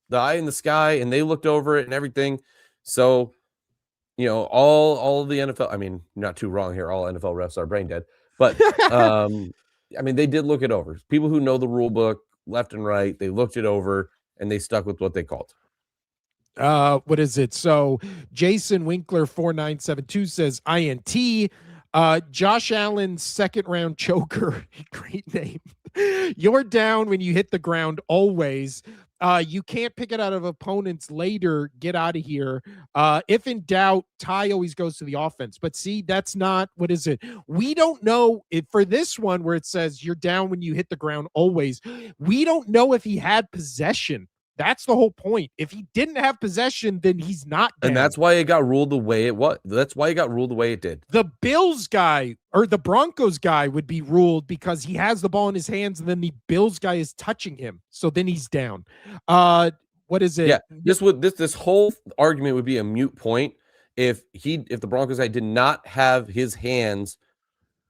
the eye in the sky, and they looked over it and everything. So, all the NFL, I mean, not too wrong here. All NFL refs are brain dead, but I mean, they did look it over. People who know the rule book left and right, they looked it over and they stuck with what they called. What is it? So Jason Winkler 4972 says INT. Josh Allen's second round choker. Great name. You're down when you hit the ground always. You can't pick it out of opponents later. Get out of here. If in doubt, Ty always goes to the offense. But see, that's not, what is it? We don't know if for this one where it says you're down when you hit the ground always, we don't know if he had possession. That's the whole point. If he didn't have possession, then he's not down. And that's why it got ruled the way it was. That's why it got ruled the way it did. The Bills guy or the Broncos guy would be ruled because he has the ball in his hands and then the Bills guy is touching him. So then he's down. What is it? Yeah, this whole argument would be a moot point if the Broncos guy did not have his hands,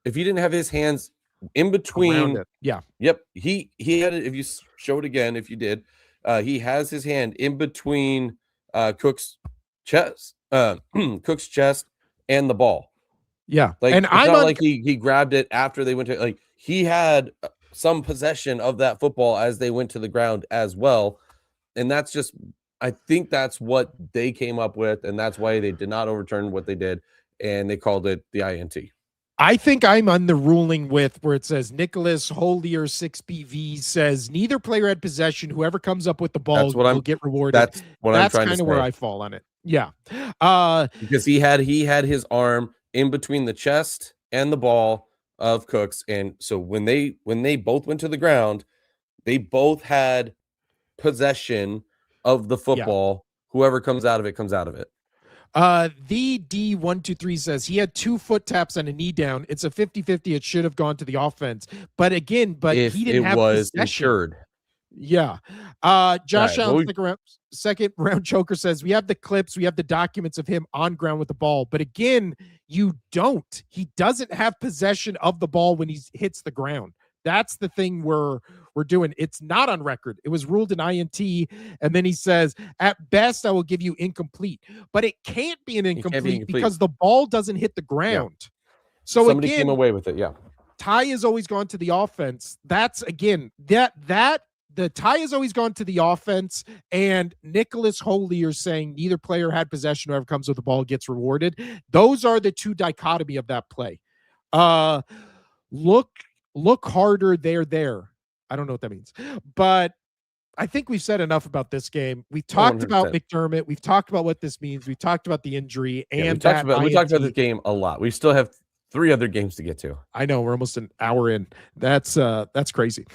if he didn't have his hands in between. Yeah. Yep. He had it. If you show it again, if you did. He has his hand in between Cook's chest, Cook's chest, and the ball. Yeah, like and it's not like he grabbed it after they went to. Like he had some possession of that football as they went to the ground as well, and that's just. I think that's what they came up with, and that's why they did not overturn what they did, and they called it the INT. I think I'm on the ruling with where it says Nicholas Holier 6BV says neither player had possession. Whoever comes up with the ball will get rewarded. That's what I'm trying to say. That's kind of where I fall on it. Yeah. Because he had his arm in between the chest and the ball of Cooks. And so when they both went to the ground, they both had possession of the football. Yeah. Whoever comes out of it comes out of it. The D123 says he had 2 foot taps and a knee down. It's a 50-50. It should have gone to the offense. But again, if he didn't have possession. Insured. Yeah. Josh Allen, second round choker says we have the clips, we have the documents of him on ground with the ball. But again, you don't. He doesn't have possession of the ball when he hits the ground. That's the thing we're doing. It's not on record. It was ruled an INT. And then he says, at best, I will give you incomplete. But it can't be an incomplete because the ball doesn't hit the ground. Yeah. So somebody came away with it. Yeah. Ty has always gone to the offense. That's again, the Ty has always gone to the offense, and Nicholas Holier saying neither player had possession. Whoever comes with the ball gets rewarded. Those are the two dichotomy of that play. Look harder there. I don't know what that means, but I think we've said enough about this game. We talked 100%. About McDermott. We've talked about what this means. We talked about the injury, and we talked about this game a lot. We still have 3 other games to get to. I know we're almost an hour in. That's crazy.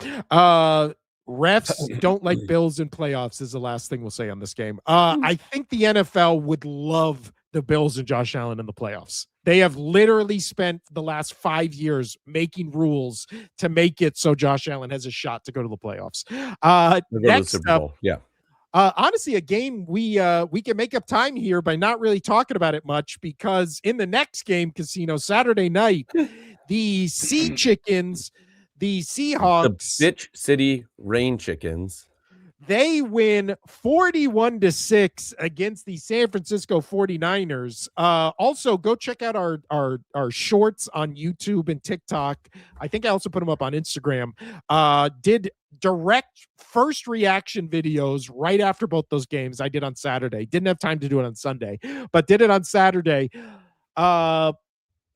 Refs don't like Bills in playoffs is the last thing we'll say on this game. I think the NFL would love the Bills and Josh Allen in the playoffs. They have literally spent the last 5 years making rules to make it so Josh Allen has a shot to go to the playoffs. Next up, yeah. Honestly, a game we can make up time here by not really talking about it much because in the next game, Casino, Saturday night, the Sea Chickens, the Seahawks, the Bitch City Rain Chickens, they win 41-6 against the San Francisco 49ers. Also, go check out our shorts on YouTube and TikTok. I think I also put them up on Instagram. Did direct first reaction videos right after both those games I did on Saturday. Didn't have time to do it on Sunday, but did it on Saturday.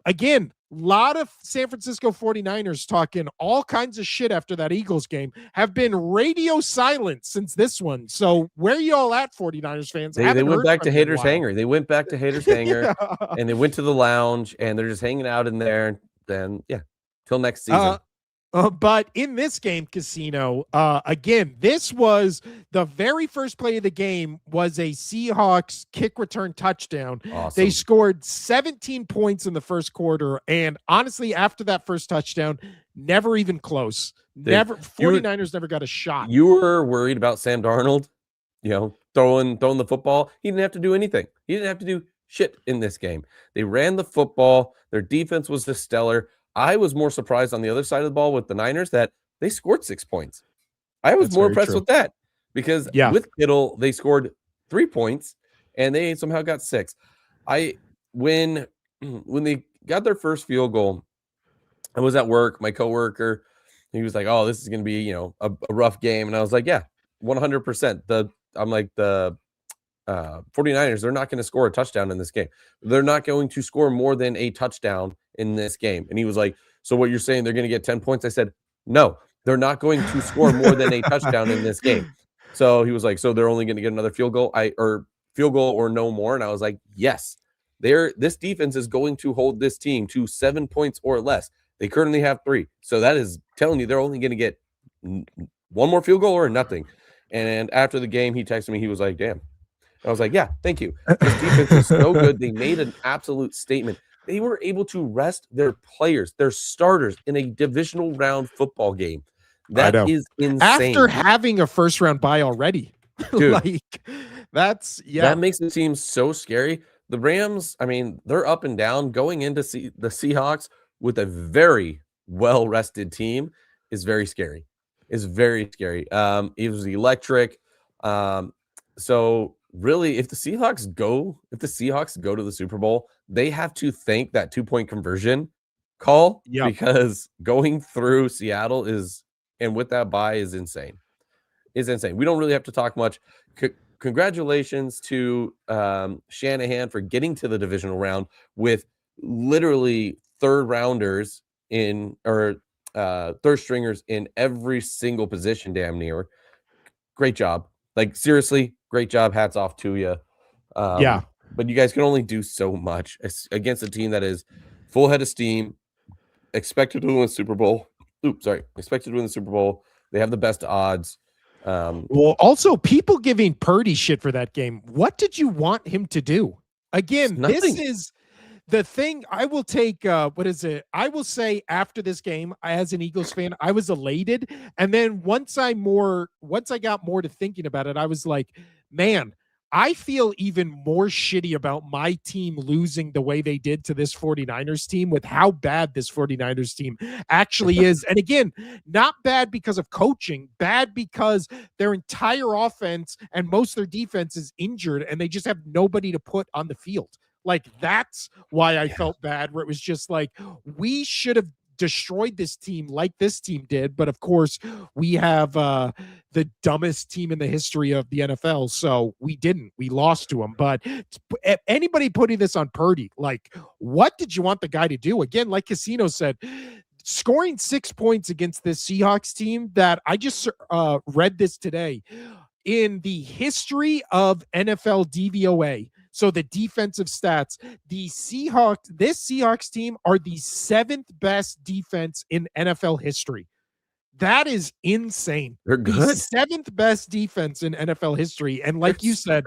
Again, a lot of San Francisco 49ers talking all kinds of shit after that Eagles game have been radio silent since this one. So where are you all at, 49ers fans? They went back to Haters Hangar. They went back to Haters Hangar and they went to the lounge and they're just hanging out in there. Then, yeah, till next season. But in this game, Casino, again, this was the very first play of the game was a Seahawks kick return touchdown. Awesome. They scored 17 points in the first quarter. And honestly, after that first touchdown, never even close. 49ers never got a shot. You were worried about Sam Darnold, throwing the football. He didn't have to do anything. He didn't have to do shit in this game. They ran the football. Their defense was just stellar. I was more surprised on the other side of the ball with the Niners that they scored 6 points. I was more impressed with that because with Kittle, they scored 3 points and they somehow got 6. When they got their first field goal, I was at work. My coworker, he was like, "Oh, this is going to be, a rough game." And I was like, "Yeah, 100%." I'm like, the 49ers, they're not going to score a touchdown in this game. They're not going to score more than a touchdown in this game. And he was like, "So what you're saying, they're going to get 10 points?" I said, "No, they're not going to score more than a touchdown in this game." So he was like, "So they're only going to get another field goal or no more?" And I was like, "Yes, this defense is going to hold this team to 7 points or less. They currently have 3. So that is telling you they're only going to get one more field goal or nothing." And after the game, he texted me. He was like, "Damn." I was like, "Yeah, thank you. This defense is so good." They made an absolute statement. They were able to rest their players, their starters, in a divisional round football game. That is insane. After having a first round bye already. Dude, that makes the team so scary. The Rams, I mean, they're up and down. Going into the Seahawks with a very well-rested team is very scary. It's very scary. It was electric. So really, if the Seahawks go to the Super Bowl, they have to thank that 2-point conversion call because going through Seattle and with that bye is insane. It's insane. We don't really have to talk much. Congratulations to Shanahan for getting to the divisional round with literally third stringers in every single position, damn near. Great job. Like, seriously, great job. Hats off to you. But you guys can only do so much against a team that is full head of steam, expected to win the Super Bowl. Expected to win the Super Bowl. They have the best odds. Well, also people giving Purdy shit for that game. What did you want him to do? Again, this is the thing. I will take what is it? I will say after this game, as an Eagles fan, I was elated. And then once I got more to thinking about it, I was like, man, I feel even more shitty about my team losing the way they did to this 49ers team with how bad this 49ers team actually is. And again, not bad because of coaching, bad because their entire offense and most of their defense is injured and they just have nobody to put on the field. Like, that's why I felt bad, where it was just like, we should have destroyed this team like this team did. But of course, we have the dumbest team in the history of the NFL. So we didn't. We lost to them. But anybody putting this on Purdy, like, what did you want the guy to do? Again, like Casino said, scoring 6 points against this Seahawks team that I just read this today. In the history of NFL DVOA, so the defensive stats, this Seahawks team are the 7th best defense in NFL history. That is insane. They're good. The 7th best defense in NFL history. And like you said,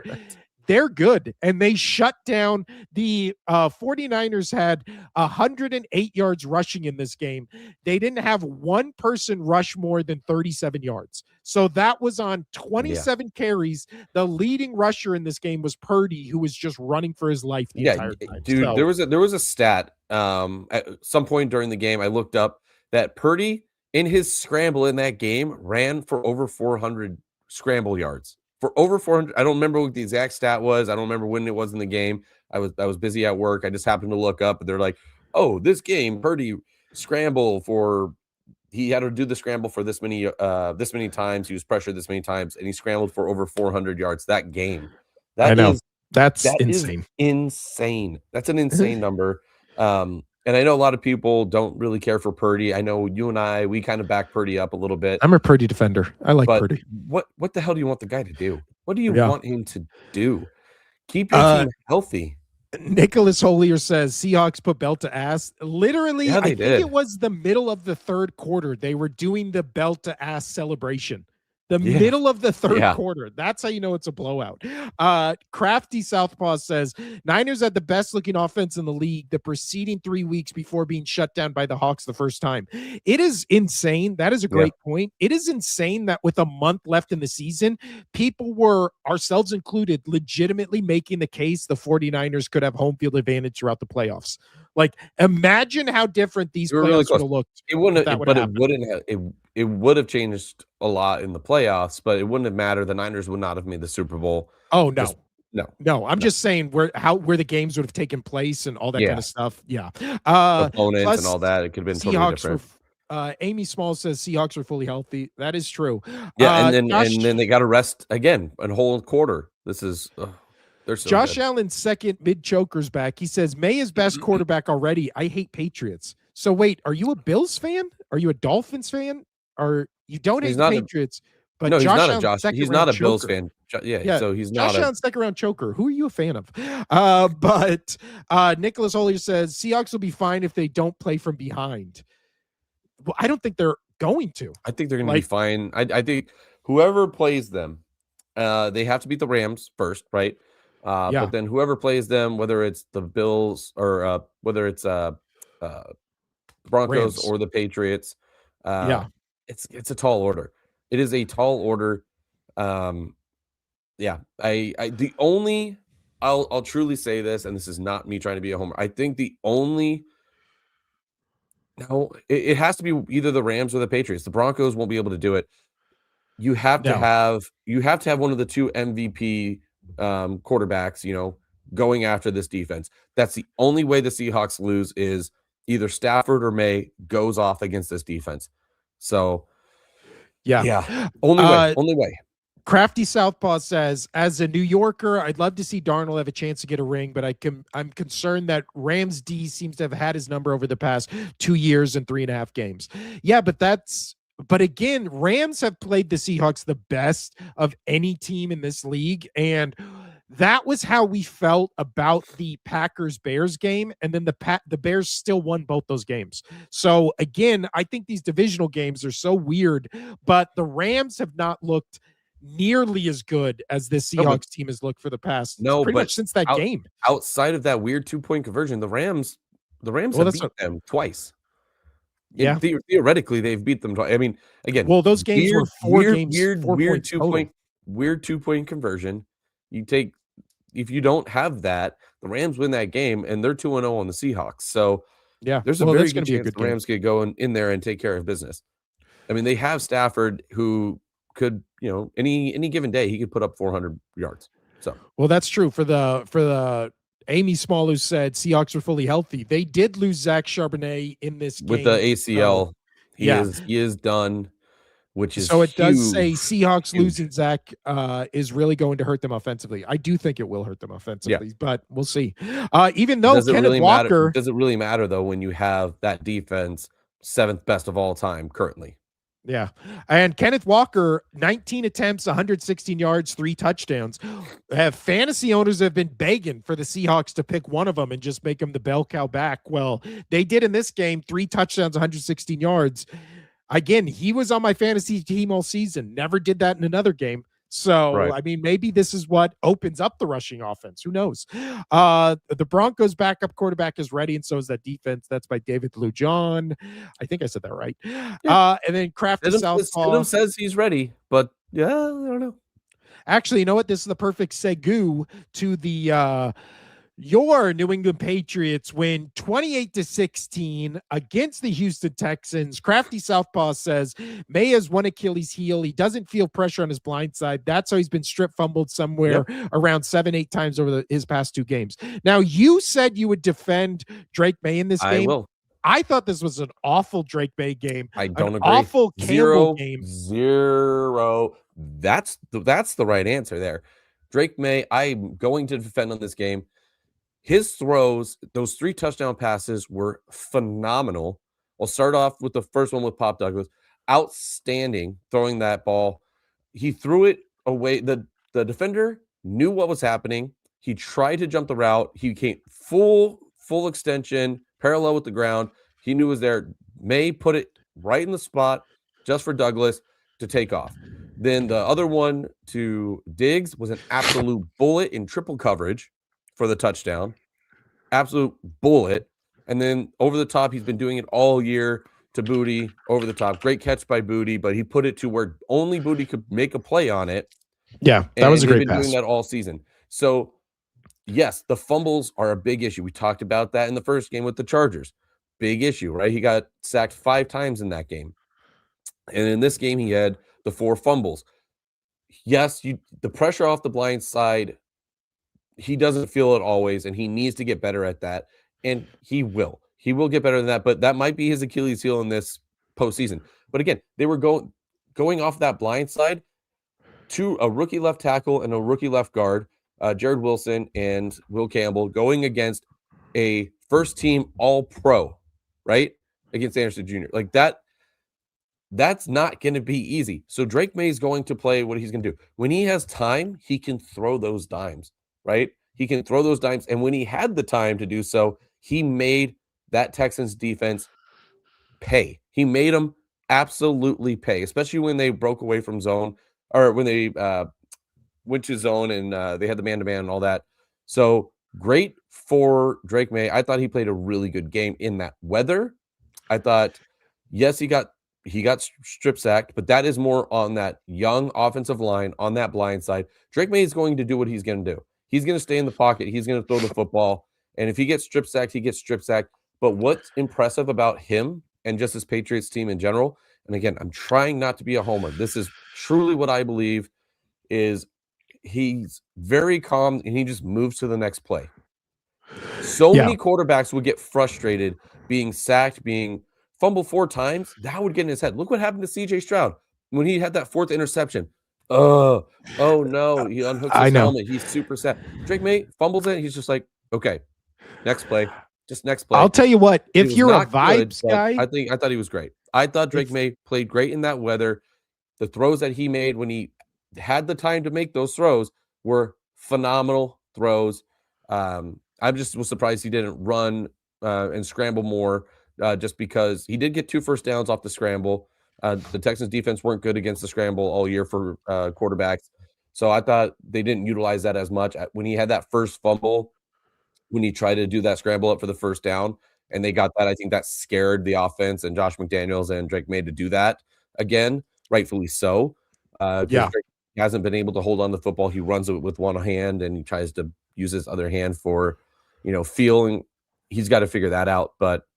they're good. And they shut down the 49ers had 108 yards rushing in this game. They didn't have one person rush more than 37 yards. So that was on 27 carries. The leading rusher in this game was Purdy, who was just running for his life the entire time. Dude, so, there was a stat at some point during the game I looked up that Purdy in his scramble in that game ran for over 400 scramble yards. For over 400, I don't remember what the exact stat was. I don't remember when it was in the game. I was busy at work. I just happened to look up, and they're like, "Oh, this game, Purdy he had to do the scramble for this many times. He was pressured this many times, and he scrambled for over 400 yards that game." That's insane. Is insane. That's an insane number. And I know a lot of people don't really care for Purdy. I know you and I, we kind of back Purdy up a little bit. I'm a Purdy defender. I like Purdy. What the hell do you want the guy to do? What do you want him to do? Keep your team healthy. Nicholas Holier says Seahawks put belt to ass. Literally, Yeah, I they think did. it was the middle of the third quarter. They were doing the belt to ass celebration. The Yeah. middle of the third Yeah. quarter. That's how you know it's a blowout. Crafty Southpaw says Niners had the best looking offense in the league the preceding 3 weeks before being shut down by the Hawks the first time. It is insane. That is a Yeah. great point. It is insane that with a month left in the season, people were, ourselves included, legitimately making the case the 49ers could have home field advantage throughout the playoffs. Like, imagine how different these We were really playoffs would close. have looked It if wouldn't that have, would have but it happened. wouldn't have it would have changed a lot in the playoffs, but it wouldn't have mattered. The Niners would not have made the Super Bowl. Oh Just no. no. No, I'm No. just saying where the games would have taken place and all that kind Yeah. of stuff. Yeah. Opponents and Plus all that. It could have been totally Seahawks were different. Amy Small says Seahawks are fully healthy. That is true. Yeah, and then Josh they got to rest again a whole quarter. This is they're so Josh good. Allen's second mid choker's back. He says May is best quarterback already. I hate Patriots. So wait, are you a Bills fan? Are you a Dolphins fan? Or you don't He's hate the not a Patriots, but no, he's Josh not a Allen's Josh. second He's round not a Bills choker. fan. Yeah, Yeah, so he's not Josh a Allen's second round choker. Who are you a fan of? But Nicholas Holier says Seahawks will be fine if they don't play from behind. Well, I don't think they're going to. I think they're going to be Like, fine. I think whoever plays them, they have to beat the Rams first, right? yeah, But then whoever plays them, whether it's the Bills or whether it's Broncos Rams. or the Patriots, uh, Yeah. it's a tall order. It is a tall order. Um, yeah, I the only I'll truly say this, and this is not me trying to be a homer. I think the only no, it has to be either the Rams or the Patriots. The Broncos won't be able to do it. No. You have to have one of the two MVP quarterbacks, going after this defense. That's the only way the Seahawks lose is either Stafford or May goes off against this defense. So Yeah. yeah, only way. Crafty Southpaw says, as a New Yorker, I'd love to see Darnold have a chance to get a ring, but I'm concerned that Rams D seems to have had his number over the past 2 years and 3.5 games. Yeah, but again, Rams have played the Seahawks the best of any team in this league. And that was how we felt about the Packers Bears game. And then the Bears still won both those games. So again, I think these divisional games are so weird, but the Rams have not looked nearly as good as this No, but Seahawks team has looked for the past no, pretty but much since that out, game. outside of that weird 2-point conversion, the Rams Well, have that's beat them twice. yeah. Theoretically, they've beat them twice. I mean, again, Well, those games were 4 points total. weird 2-point conversion. You take if you don't have that, the Rams win that game and they're 2-0 on the Seahawks. So Yeah. there's a Well, very that's going good to be a chance good the game. Rams could go in there and take care of business. I mean, they have Stafford who could, any given day he could put up 400 yards. So Well, that's true for the Amy Small, who said Seahawks were fully healthy. They did lose Zach Charbonnet in this with the game. So ACL, yeah. he is done, which is So it does say huge, Seahawks huge. losing Zach is really going to hurt them offensively. I do think it will hurt them Yeah. offensively, but we'll see. Even though Does it Kenneth really matter? Walker, Does it really matter though when you have that defense 7th best of all time currently? yeah. And Kenneth Walker, 19 attempts, 116 yards, 3 touchdowns. Fantasy owners have been begging for the Seahawks to pick one of them and just make them the bell cow back. Well, they did in this game, 3 touchdowns, 116 yards. Again, he was on my fantasy team all season. Never did that in another game. So, Right. I mean, maybe this is what opens up the rushing offense. Who knows? The Broncos backup quarterback is ready, and so is that defense. That's by David Blue John. I think I said that right. Yeah. And then Crafty Stidham Southpaw. says he's ready, but yeah, I don't know. Actually, you know what? This is the perfect segue to the your New England Patriots win 28-16 against the Houston Texans. Crafty Southpaw says May has one Achilles heel. He doesn't feel pressure on his blind side. That's how he's been strip fumbled somewhere around 7-8 times over his past 2 games. Now, you said you would defend Drake May in this game. I will. I thought this was an awful Drake May game. I don't an agree. Awful Campbell game. 0. That's the right answer there. Drake May, I'm going to defend on this game. His throws, those 3 touchdown passes were phenomenal. I'll start off with the first one with Pop Douglas. Outstanding throwing that ball. He threw it away. The defender knew what was happening. He tried to jump the route. He came full extension, parallel with the ground. He knew it was there. May put it right in the spot just for Douglas to take off. Then the other one to Diggs was an absolute bullet in triple coverage for the touchdown. Absolute bullet. And then over the top, he's been doing it all year to Booty over the top. Great catch by Booty, but he put it to where only Booty could make a play on it. Yeah, that was a great pass. They've been doing that all season. So, yes, the fumbles are a big issue. We talked about that in the first game with the Chargers. Big issue, right? He got sacked 5 times in that game. And in this game, he had the 4 fumbles. Yes, the pressure off the blind side, he doesn't feel it always, and he needs to get better at that. And he will. He will get better than that, but that might be his Achilles heel in this postseason. But again, they were going off that blind side to a rookie left tackle and a rookie left guard, Jared Wilson and Will Campbell, going against a first-team All-Pro, right? Against Anderson Jr. Like that's not going to be easy. So Drake May is going to play what he's going to do. When he has time, he can throw those dimes, right? He can throw those dimes. And when he had the time to do so, he made that Texans defense pay. He made them absolutely pay, especially when they broke away from zone or when they went to zone and they had the man-to-man and all that. So great for Drake May. I thought he played a really good game in that weather. I thought, yes, he got strip sacked, but that is more on that young offensive line on that blind side. Drake May is going to do what he's going to do. He's going to stay in the pocket. He's going to throw the football. And if he gets strip sacked, he gets strip sacked. But what's impressive about him and just his Patriots team in general, and again, I'm trying not to be a homer. This is truly what I believe is he's very calm and he just moves to the next play. So many quarterbacks would get frustrated being sacked, being fumbled 4 times. That would get in his head. Look what happened to CJ Stroud when he had that 4th interception. Oh no, he unhooks his helmet. He's super sad. Drake May fumbles it. He's just like, okay, next play. Just next play. I'll tell you what, if you're a vibes guy, I thought he was great. I thought Drake May played great in that weather. The throws that he made when he had the time to make those throws were phenomenal throws. I just was surprised he didn't run and scramble more, just because he did get 2 first downs off the scramble. The Texans defense weren't good against the scramble all year for quarterbacks. So I thought they didn't utilize that as much. When he had that first fumble, when he tried to do that scramble up for the first down, and they got that, I think that scared the offense and Josh McDaniels and Drake May to do that again, rightfully so. Drake hasn't been able to hold on to the football. He runs it with one hand, and he tries to use his other hand for, feeling. He's got to figure that out. But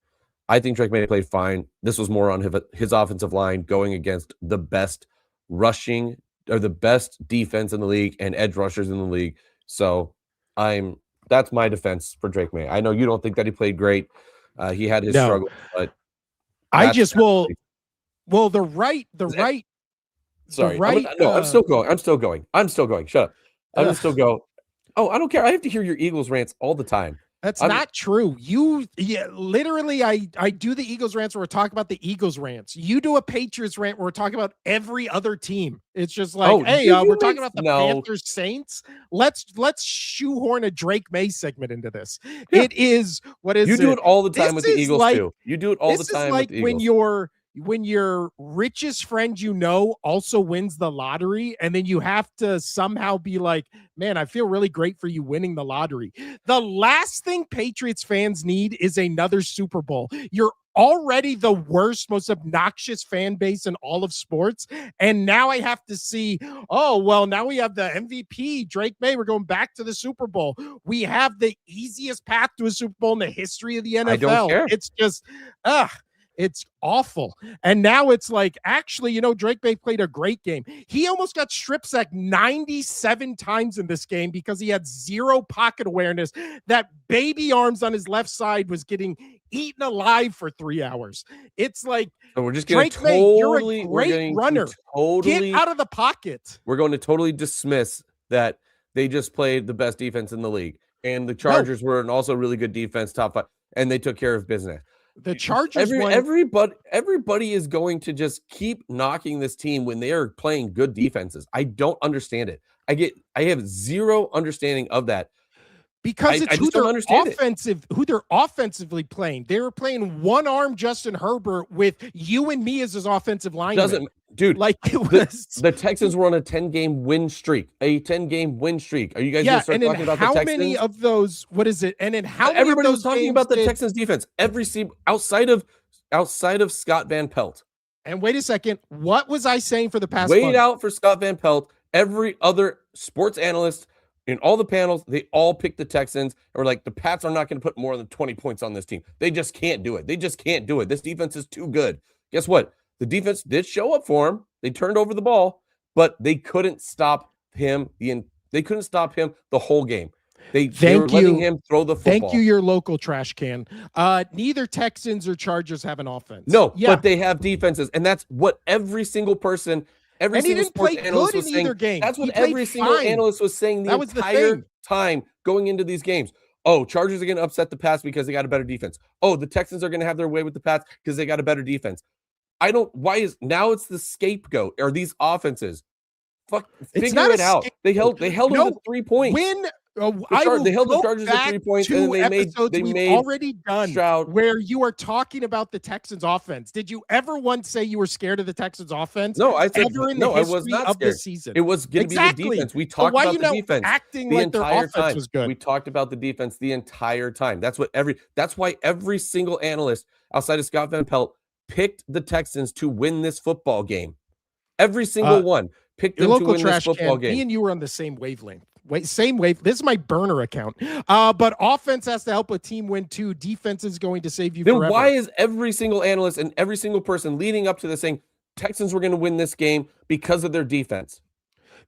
I think Drake May played fine. This was more on his offensive line going against the best rushing or the best defense in the league and edge rushers in the league. So that's my defense for Drake May. I know you don't think that he played great. He had his struggle, but the right. Sorry, I'm still going. Shut up. I'm gonna still go. Oh, I don't care. I have to hear your Eagles rants all the time. That's not true. Literally, I do the Eagles rants where we're talking about the Eagles rants. You do a Patriots rant where we're talking about every other team. It's just like, we're talking about the Panthers Saints. Let's shoehorn a Drake May segment into this. Yeah. It is what is you do it all the time with the Eagles too. You do it all the time with the Eagles. When your richest friend also wins the lottery, and then you have to somehow be like, man, I feel really great for you winning the lottery. The last thing Patriots fans need is another Super Bowl. You're already the worst, most obnoxious fan base in all of sports. And now I have to see, now we have the MVP, Drake May. We're going back to the Super Bowl. We have the easiest path to a Super Bowl in the history of the NFL. I don't care. It's just, it's awful. And now it's like, actually, Drake May played a great game. He almost got strip sacked 97 times in this game because he had 0 pocket awareness. That baby arms on his left side was getting eaten alive for 3 hours. It's like, so we're just going to you're a great runner. Get out of the pocket. We're going to totally dismiss that they just played the best defense in the league. And the Chargers were an also really good defense, top 5, and they took care of business. The Chargers everybody is going to just keep knocking this team when they are playing good defenses. I don't understand it. I have zero understanding of that. Because it's who they're offensively playing. They were playing one arm Justin Herbert with you and me as his offensive lineman. Like it was the Texans were on a 10-game win streak. Are you guys gonna start talking about the Texans? How many of those? What is it? And in how many everybody of those was talking about the Texans defense? Outside of Scott Van Pelt. And wait a second, what was I saying for the past? Wait out for Scott Van Pelt. Every other sports analyst in all the panels, they all picked the Texans and were like, the Pats are not going to put more than 20 points on this team. They just can't do it. This defense is too good. Guess what? The defense did show up for him. They turned over the ball, but they couldn't stop him. They couldn't stop him the whole game. They were letting him throw the football. Thank you, your local trash can. Neither Texans or Chargers have an offense. No, but they have defenses, and that's what every single person, single sports analyst was saying. That's what every single analyst was saying the entire time going into these games. Oh, Chargers are going to upset the Pats because they got a better defense. Oh, the Texans are going to have their way with the Pats because they got a better defense. Why is now it's the scapegoat or these offenses? Figure it out. They held them to 3 points. They held the Chargers to 3 points, and they made already done Stroud, where you are talking about the Texans offense. Did you ever once say you were scared of the Texans offense? No, I said no. I was not scared. This season. It was going to be the defense. We talked about the defense acting the like their entire offense time. Was good. We talked about the defense the entire time. That's why every single analyst outside of Scott Van Pelt picked the Texans to win this football game. Every single one picked them to win this football game. Me and you were on the same wavelength. Same wave. This is my burner account. But offense has to help a team win too. Defense is going to save you forever. Then why is every single analyst and every single person leading up to this saying Texans were going to win this game because of their defense?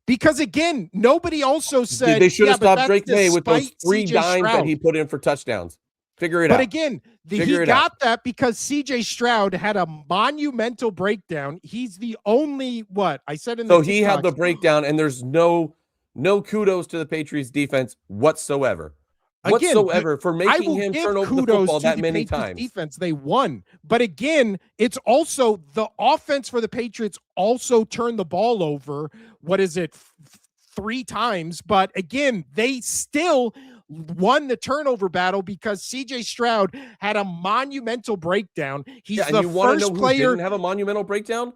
Because again, nobody also said they should have stopped Drake May with those 3 dimes that he put in for touchdowns. Figure it out. But again, he got that because CJ Stroud had a monumental breakdown. He's the only I said in the So he had the breakdown, and there's no kudos to the Patriots defense whatsoever. For making him turn over the football that many times. Defense, they won. But again, it's also the offense for the Patriots also turned the ball over. 3 times? But again, they still won the turnover battle because CJ Stroud had a monumental breakdown. He's the first player. Who didn't have a monumental breakdown?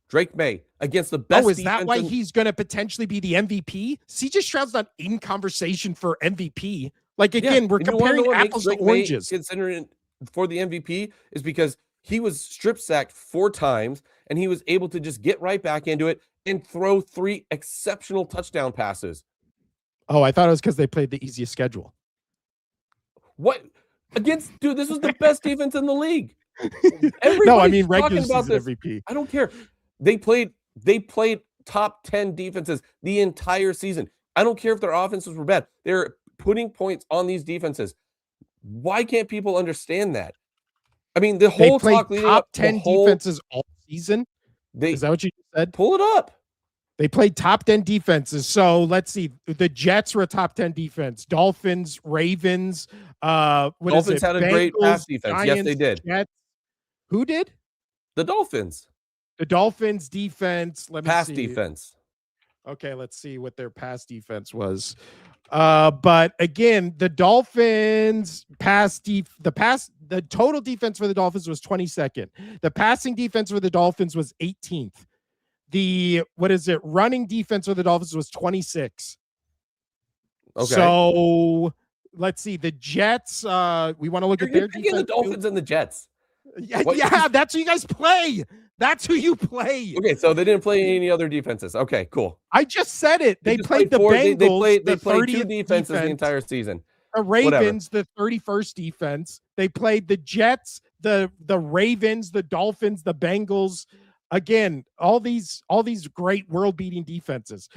Drake May against the best. Oh, is that why he's going to potentially be the MVP? CJ Stroud's not in conversation for MVP. We're comparing apples to oranges. Considering for the MVP is because he was strip sacked 4 times and he was able to just get right back into it and throw 3 exceptional touchdown passes. Oh, I thought it was because they played the easiest schedule. What? This was the best defense in the league. Regular season MVP. I don't care. They played top 10 defenses the entire season. I don't care if their offenses were bad. They're putting points on these defenses. Why can't people understand that? I mean, the whole talk leading up, top 10 defenses all season. Is that what you said? Pull it up. They played top 10 defenses. So let's see. The Jets were a top 10 defense. Dolphins, Ravens. Dolphins had a great pass defense. Giants, yes, they did. Jets. Who did? The Dolphins. The Dolphins defense. Pass defense. Okay, let's see what their pass defense was. But again, the Dolphins the total defense for the Dolphins was 22nd. The passing defense for the Dolphins was 18th. The running defense for the Dolphins was 26. Okay. So let's see. The Jets, we want to look at their defense. The Dolphins and the Jets. Yeah, that's who you guys play. That's who you play. Okay, so they didn't play any other defenses. Okay, cool. I just said it. They played the Bengals. They played 2 defenses the entire season. The Ravens, the 31st defense. They played the Jets, the Ravens, the Dolphins, the Bengals. Again, all these great world-beating defenses.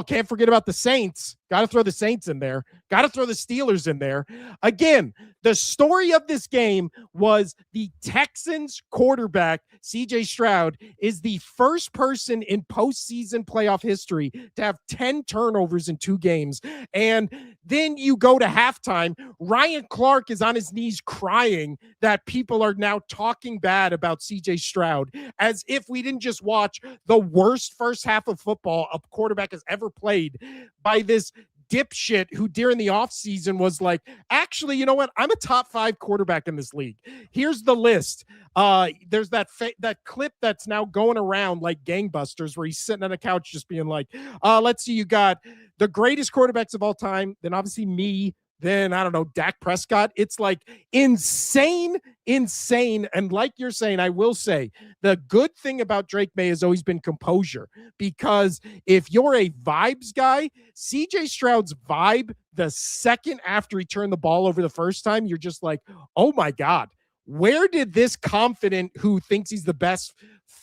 Can't forget about the Saints. Got to throw the Saints in there. Got to throw the Steelers in there. Again, the story of this game was the Texans quarterback, CJ Stroud, is the first person in postseason playoff history to have 10 turnovers in 2 games. And then you go to halftime. Ryan Clark is on his knees crying that people are now talking bad about CJ Stroud, as if we didn't just watch the worst first half of football a quarterback has ever played by this dipshit who during the offseason was like, actually, you know what? I'm a top 5 quarterback in this league. Here's the list. There's that clip that's now going around like gangbusters where he's sitting on a couch just being like, let's see, you got the greatest quarterbacks of all time, then obviously me, then I don't know, Dak Prescott. It's like insane. And like you're saying, I will say the good thing about Drake May has always been composure, because if you're a vibes guy, CJ Stroud's vibe, the second after he turned the ball over the first time, you're just like, oh my God, where did this confident who thinks he's the best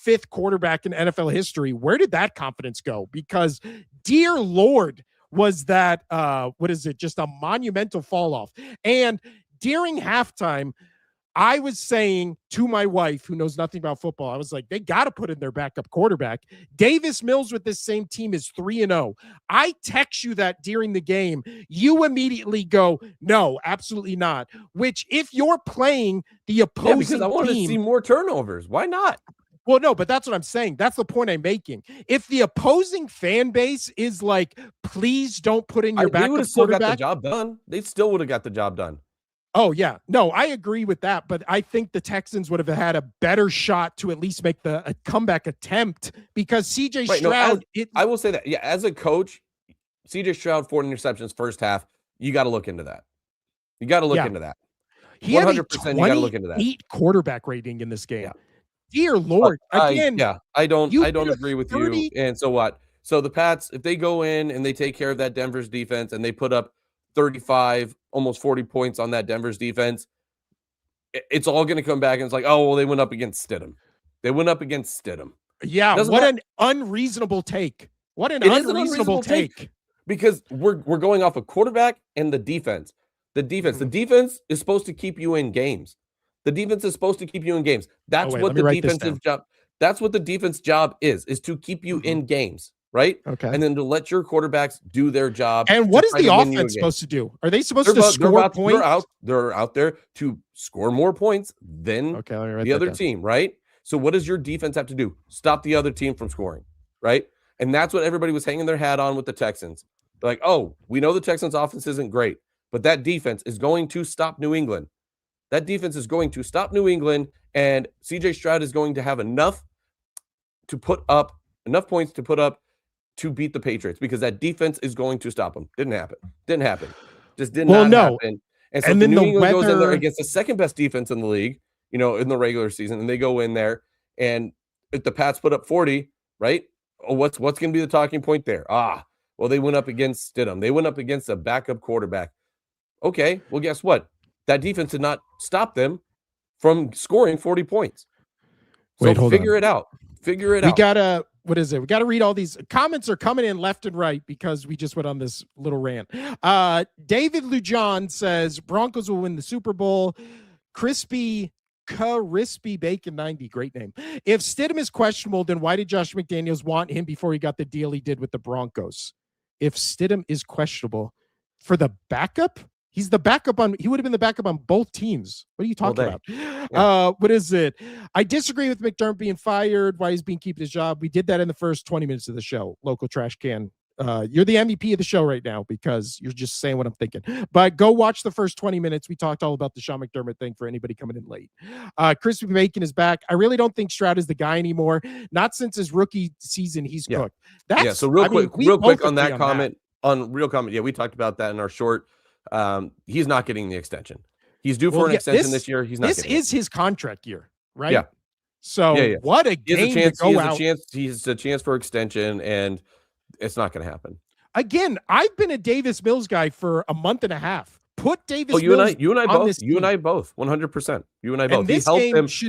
5th quarterback in NFL history, where did that confidence go? Because dear Lord, was that just a monumental fall off. And during halftime, I was saying to my wife, who knows nothing about football, I was like, they got to put in their backup quarterback. Davis Mills with this same team is 3-0. I text you that during the game. You immediately go, no, absolutely not. Which, if you're playing the opposing because I want to see more turnovers. Why not? Well, no, but that's what I'm saying. That's the point I'm making. If the opposing fan base is like, please don't put in your backup quarterback. They would have still got the job done. They still would have got the job done. Oh, yeah. No, I agree with that. But I think the Texans would have had a better shot to at least make a comeback attempt, because CJ Stroud. I will say that. Yeah, as a coach, CJ Stroud, 4 interceptions first half. You got to look into that. You got to look into that. He 100%. Had a 28 quarterback rating in this game. Yeah. Dear Lord, again. I don't agree with you. And so what? So the Pats, if they go in and they take care of that Denver's defense and they put up 35, almost 40 points on that Denver's defense, it's all going to come back and it's like, oh, well, they went up against Stidham. Yeah, what an unreasonable take. What an unreasonable take. Because we're going off a quarterback and the defense. The defense is supposed to keep you in games. That's what the defensive job. That's what the defense job is to keep you in games, right? Okay. And then to let your quarterbaks do their job. And what is the offense supposed to do? Are they supposed to score points? They're out there to score more points than the other team, right? So what does your defense have to do? Stop the other team from scoring, right? And that's what everybody was hanging their hat on with the Texans. They're like, oh, we know the Texans offense isn't great, but that defense is going to stop New England. And CJ Stroud is going to have enough points to put up to beat the Patriots, because that defense is going to stop them. Didn't happen. Just did not happen. And so then New England goes in there against the second best defense in the league, in the regular season, and they go in there, and if the Pats put up 40, right? Oh, what's going to be the talking point there? Well, they went up against Stidham. They went up against a backup quarterback. Okay, well, guess what? That defense did not stop them from scoring 40 points. So figure it out. We gotta read all these comments are coming in left and right because we just went on this little rant. David Lujan says Broncos will win the Super Bowl. Crispy Bacon 90, great name. If Stidham is questionable, then why did Josh McDaniels want him before he got the deal he did with the Broncos? If Stidham is questionable for the backup, he would have been the backup on both teams. What are you talking about? Yeah. What is it? I disagree with McDermott being fired. Why he's being keeping his job. We did that in the first 20 minutes of the show. Local trash can. You're the MVP of the show right now because you're just saying what I'm thinking. But go watch the first 20 minutes. We talked all about the Sean McDermott thing for anybody coming in late. Crispy Bacon is back. I really don't think Stroud is the guy anymore. Not since his rookie season. He's cooked. So real quick on that comment. Yeah, we talked about that in our short. He's not getting the extension. He's due for an extension this year. He's not. This is his contract year, right? Yeah. So what a game to go out. He has a chance for extension, and it's not going to happen. Again, I've been a Davis Mills guy for a month and a half. Put Davis Mills. You and I both. 100%. You and I both.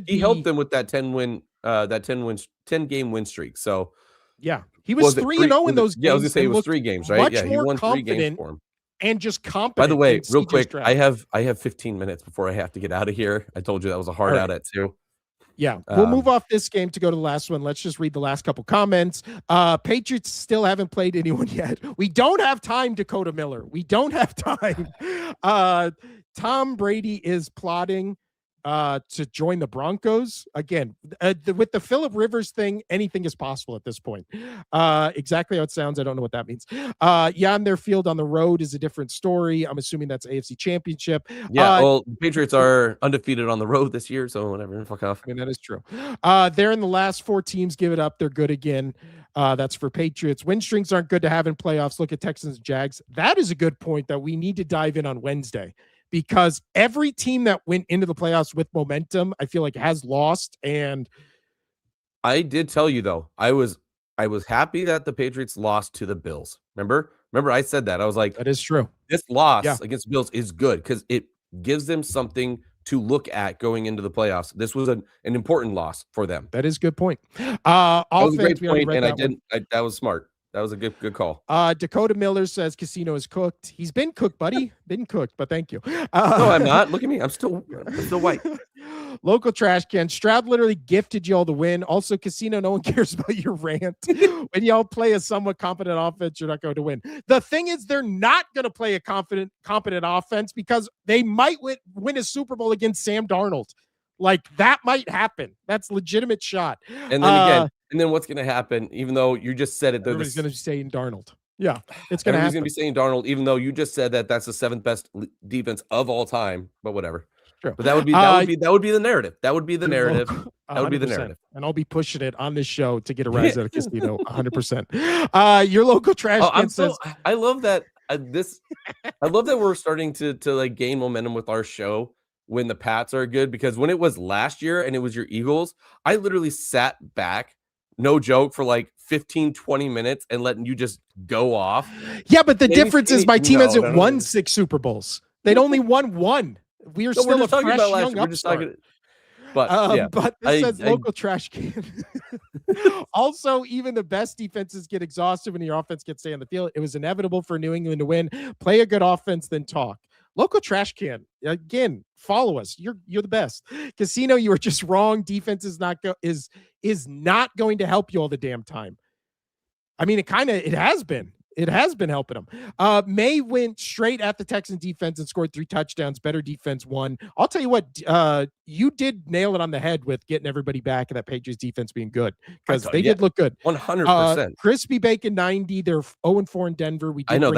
He helped them with that 10 game win streak. So yeah, he was 3-0 in those games. Yeah, I was going to say it was 3 games, right? Yeah, he won 3 games for him. And just competent. By the way, real quick, I have 15 minutes before I have to get out of here. I told you that was a hard out at 2. Yeah, we'll move off this game to go to the last one. Let's just read the last couple comments. Patriots still haven't played anyone yet. We don't have time, Dakota Miller. We don't have time. Tom Brady is plotting to join the Broncos. Again, with the Phillip Rivers thing, anything is possible at this point. Exactly how it sounds. I don't know what that means. On their field on the road is a different story. I'm assuming that's AFC Championship. Yeah, well, the Patriots are undefeated on the road this year, so whatever. Fuck off. I mean, that is true. They're in the last 4 teams. Give it up. They're good again. That's for Patriots. Win streaks aren't good to have in playoffs. Look at Texans and Jags. That is a good point that we need to dive in on Wednesday, because every team that went into the playoffs with momentum, I feel like has lost. And I did tell you though, I was happy that the Patriots lost to the Bills. Remember I said that. I was like, that is true. This loss against the Bills is good because it gives them something to look at going into the playoffs. This was an important loss for them. That is a good point. That was a great point, and that was smart. That was a good call. Dakota Miller says Casino is cooked. He's been cooked, buddy. Been cooked, but thank you. No, I'm not. Look at me. I'm still white. Local trash can. Stroud literally gifted y'all the win. Also, Casino, no one cares about your rant. When y'all play a somewhat competent offense, you're not going to win. The thing is, they're not going to play a competent offense because they might win a Super Bowl against Sam Darnold. Like, that might happen. That's a legitimate shot. And then and then what's going to happen, even though you just said it? Everybody's going to be saying Darnold. Yeah, it's going to happen. Everybody's going to be saying Darnold, even though you just said that that's the 7th best defense of all time. But whatever. True. But that would be the narrative. That would be the narrative. That would be the narrative. And I'll be pushing it on this show to get a rise out of Casino 100%. Your local trash can says, I love that I love that we're starting to like gain momentum with our show when the Pats are good, because when it was last year and it was your Eagles, I literally sat back, no joke, for like 15-20 minutes and letting you just go off. Yeah, but the difference is my team hasn't won 6 Super Bowls. They'd only won 1. We are still a fresh young upstart. But this says local trash can. Also, even the best defenses get exhausted when your offense gets stay on the field. It was inevitable for New England to win. Play a good offense, then talk. Local trash can. Again, follow us. You're the best. Casino, you are just wrong. Defense is not going to help you all the damn time. I mean, it has been. It has been helping them. May went straight at the Texans defense and scored 3 touchdowns. Better defense won. I'll tell you what, you did nail it on the head with getting everybody back and that Patriots defense being good, because they did look good. 100%. Crispy Bacon 90. They're 0-4 in Denver. I know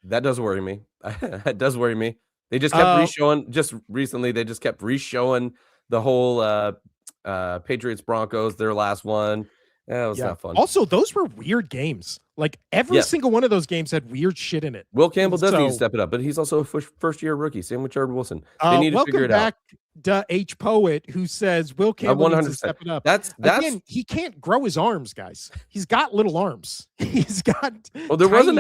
that does worry me. That does worry me. They just kept reshowing. Just recently, they just kept reshowing the whole Patriots Broncos, their last one. Yeah, it was not fun. Also, those were weird games. Like, every single one of those games had weird shit in it. Will Campbell does need to step it up, but he's also a first-year rookie. Same with Jared Wilson. They need to figure it out. Welcome back to H Poet, who says Will Campbell needs to step it up. Again, he can't grow his arms, guys. He's got little arms. He's got. Well, there was an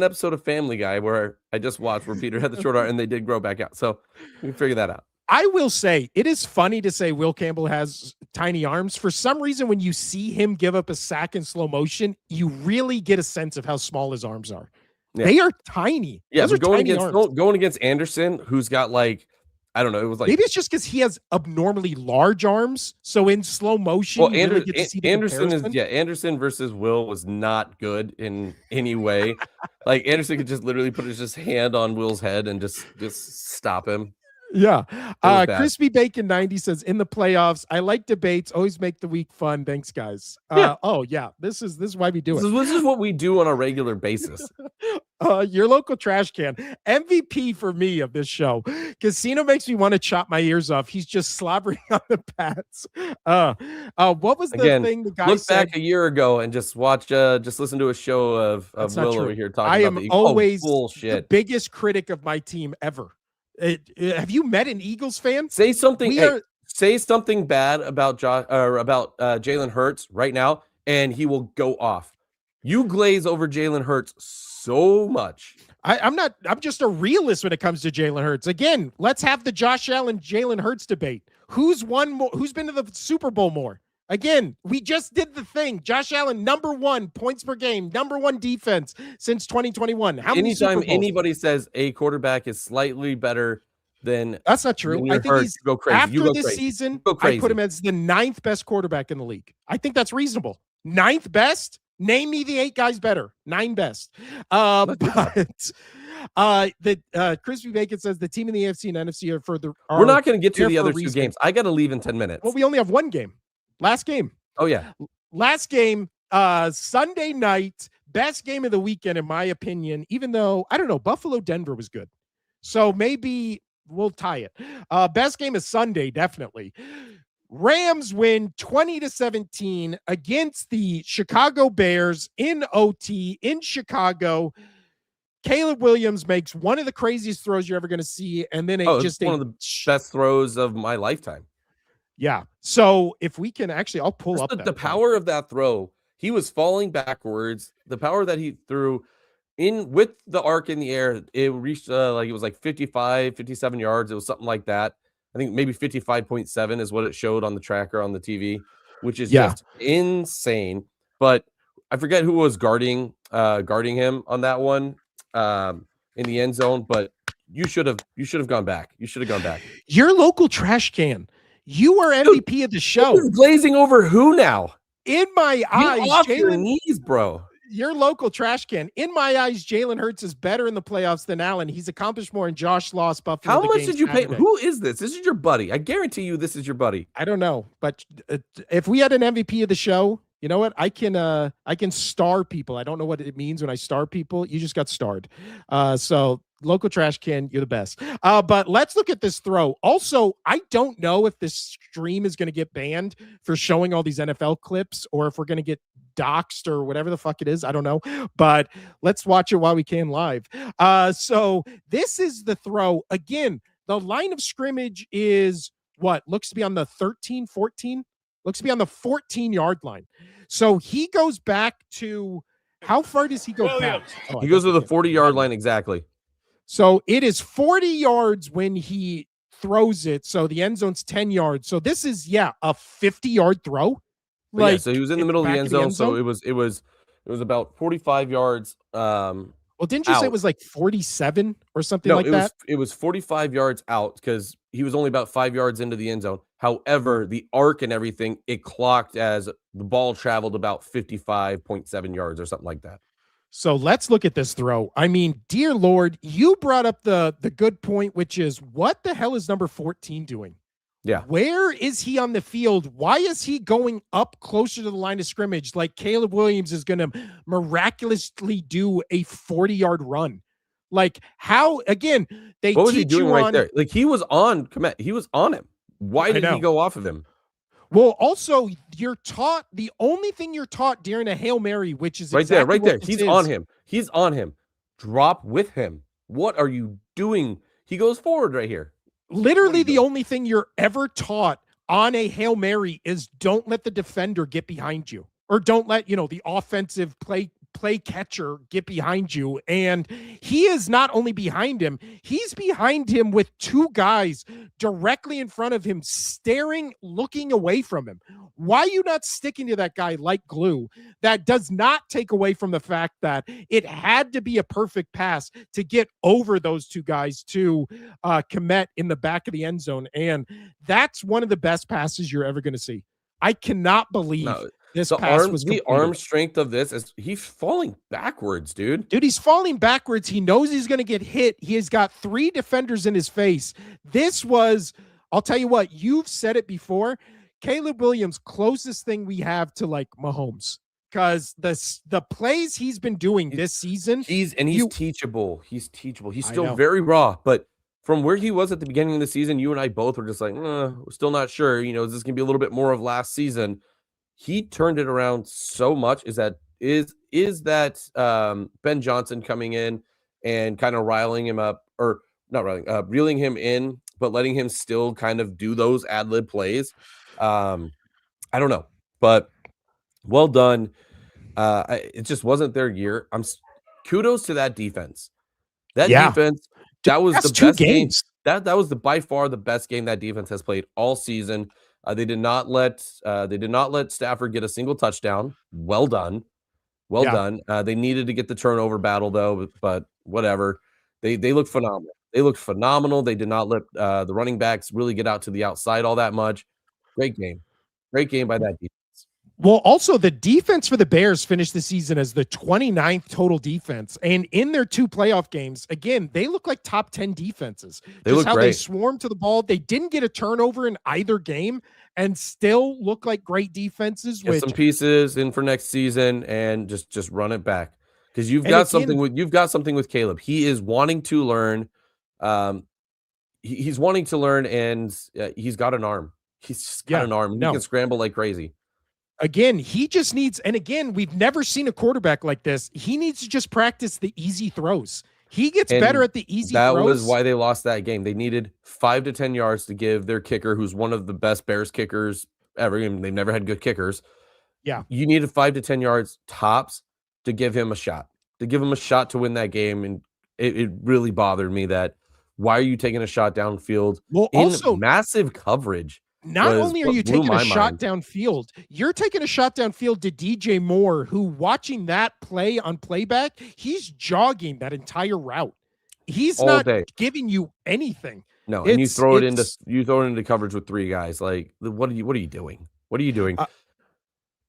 episode of Family Guy where I just watched where Peter had the short arm and they did grow back out. So we can figure that out. I will say, it is funny to say Will Campbell has tiny arms. For some reason, when you see him give up a sack in slow motion, you really get a sense of how small his arms are. Yeah. They are tiny. Yeah, but going against Anderson, who's got like, I don't know, it was like, maybe it's just because he has abnormally large arms. So in slow motion, well, Anderson versus Will was not good in any way. Like, Anderson could just literally put his hand on Will's head and just stop him. Yeah. Crispy Bacon 90 says, in the playoffs, I like debates, always make the week fun. Thanks, guys. This is why we do it. This is what we do on a regular basis. Your local trash can. MVP for me of this show. Casino makes me want to chop my ears off. He's just slobbering on the Pats. What was the thing the guy said? Look back a year ago and just watch, just listen to a show of Will over here talking about the Eagles. I am always bullshit. The biggest critic of my team ever. Have you met an Eagles fan? Say something. Say something bad about Jalen Hurts right now, and he will go off. You glaze over Jalen Hurts so much. I'm just a realist when it comes to Jalen Hurts. Again, let's have the Josh Allen Jalen Hurts debate. Who's won more? Who's been to the Super Bowl more? Again, we just did the thing. Josh Allen, #1 points per game, #1 defense since 2021. Anytime anybody says a quarterback is slightly better than, that's not true. I think he's go crazy. After this season, I put him as the 9th best quarterback in the league. I think that's reasonable. 9th best. Name me the 8 guys better. 9 best. But The Crispy Bacon says the team in the AFC and NFC are further. We're not going to get to the other 2 reason. games. I got to leave in 10 minutes. Well, we only have one game. Last game. Oh yeah. Last game, Sunday night, best game of the weekend, in my opinion, even though, I don't know, Buffalo, Denver was good. So maybe we'll tie it. Best game is Sunday, definitely. Rams win 20-17 against the Chicago Bears in OT in Chicago. Caleb Williams makes one of the craziest throws you're ever going to see. And then it's one of the best throws of my lifetime. Yeah. So if we can actually, I'll pull up the power of that throw. He was falling backwards. The power that he threw in with the arc in the air, it reached it was like 55, 57 yards. It was something like that. I think maybe 55.7 is what it showed on the tracker on the TV, which is just insane. But I forget who was guarding him on that one in the end zone. But you should have gone back. You should have gone back. Your local trash can. You are MVP of the show. He's glazing over who now? In my eyes, off your knees, bro. Your local trash can. In my eyes, Jalen Hurts is better in the playoffs than Allen. He's accomplished more in Josh lost Buffalo. How much did you pay? Who is this? This is your buddy. I guarantee you this is your buddy. I don't know. But if we had an MVP of the show, you know what? I can star people. I don't know what it means when I star people. You just got starred. So local trash can, you're the best. But let's look at this throw. Also, I don't know if this stream is going to get banned for showing all these NFL clips or if we're going to get doxed or whatever the fuck it is. I don't know, but let's watch it while we can live. So this is the throw. Again, the line of scrimmage is what looks to be on the 13, 14, looks to be on the 14-yard line. So he goes back to, how far does he go back? He goes to the 40-yard line exactly. So it is 40 yards when he throws it. So the end zone's 10 yards. So this is, a 50-yard throw. Like, so he was in the middle of the end zone. So it was about 45 yards. Well, didn't you say it was like 47 or something like that? It was 45 yards out because he was only about 5 yards into the end zone. However, the arc and everything, it clocked as the ball traveled about 55.7 yards or something like that. So let's look at this throw. I mean, dear Lord, you brought up the good point, which is what the hell is number 14 doing? Yeah. Where is he on the field? Why is he going up closer to the line of scrimmage like Caleb Williams is going to miraculously do a 40-yard run? Like how, again, they what was he doing right there? Like he was on Komet. He was on him. Why did he go off of him? Well, also, you're taught, the only thing you're taught during a Hail Mary, which is right there. He's on him. He's on him. Drop with him. What are you doing? He goes forward right here. Literally the only thing you're ever taught on a Hail Mary is don't let the defender get behind you, or don't let, the offensive play catcher get behind you. And he is not only behind him, he's behind him with two guys directly in front of him, staring, looking away from him. Why are you not sticking to that guy like glue? That does not take away from the fact that it had to be a perfect pass to get over those two guys to Komet in the back of the end zone. And that's one of the best passes you're ever going to see. I cannot believe this pass was completed. The arm strength of this is he's falling backwards, dude. Dude, he's falling backwards. He knows he's going to get hit. He has got three defenders in his face. This was, I'll tell you what, you've said it before, Caleb Williams, closest thing we have to like Mahomes. Because the plays he's been doing this season. He's teachable. He's teachable. He's still very raw, but from where he was at the beginning of the season, you and I both were just like, we're still not sure. Is this going to be a little bit more of last season? He turned it around so much. Is that Ben Johnson coming in and kind of riling him up, or not riling, reeling him in, but letting him still kind of do those ad-lib plays? I don't know, but well done. It just wasn't their year. Kudos to that defense. Defense. That was the best game. That was by far the best game that defense has played all season. They did not let Stafford get a single touchdown. Well done. Done. They needed to get the turnover battle though, but whatever. They looked phenomenal. They did not let the running backs really get out to the outside all that much. Great game by that defense. Well, also the defense for the Bears finished the season as the 29th total defense. And in their 2 playoff games, again, they look like top 10 defenses. They Just look how great. they swarmed to the ball. They didn't get a turnover in either game and still look like great defenses. Get some pieces in for next season and just run it back. Because you've got something with Caleb. He is wanting to learn. He's wanting to learn, and he's got an arm. He's just got an arm. He can scramble like crazy. Again, he just needs, and again, we've never seen a quarterback like this. He needs to just practice the easy throws. He gets better at the easy throws. That was why they lost that game. They needed 5 to 10 yards to give their kicker, who's one of the best Bears kickers ever. And they've never had good kickers. Yeah. You needed 5 to 10 yards tops to give him a shot, to win that game. And it really bothered me that why are you taking a shot downfield in massive coverage? Not only are you taking a shot downfield, you're taking a shot downfield to DJ Moore, who, watching that play on playback, he's jogging that entire route. He's not giving you anything. No, and you throw it into coverage with 3 guys. Like, what are you doing? What are you doing?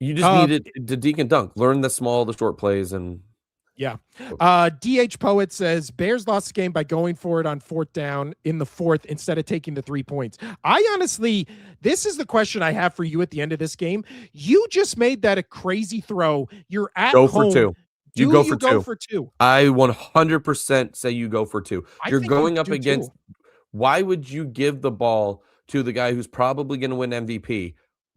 You just need it to deke and dunk. Learn the short plays and. Yeah. DH Poet says Bears lost the game by going for it on 4th down in the 4th instead of taking the 3 points. I honestly, this is the question I have for you at the end of this game. You just made that a crazy throw. You're at home. For 2. You go for 2? I 100% say you go for 2. You're going up against. Why would you give the ball to the guy who's probably going to win MVP?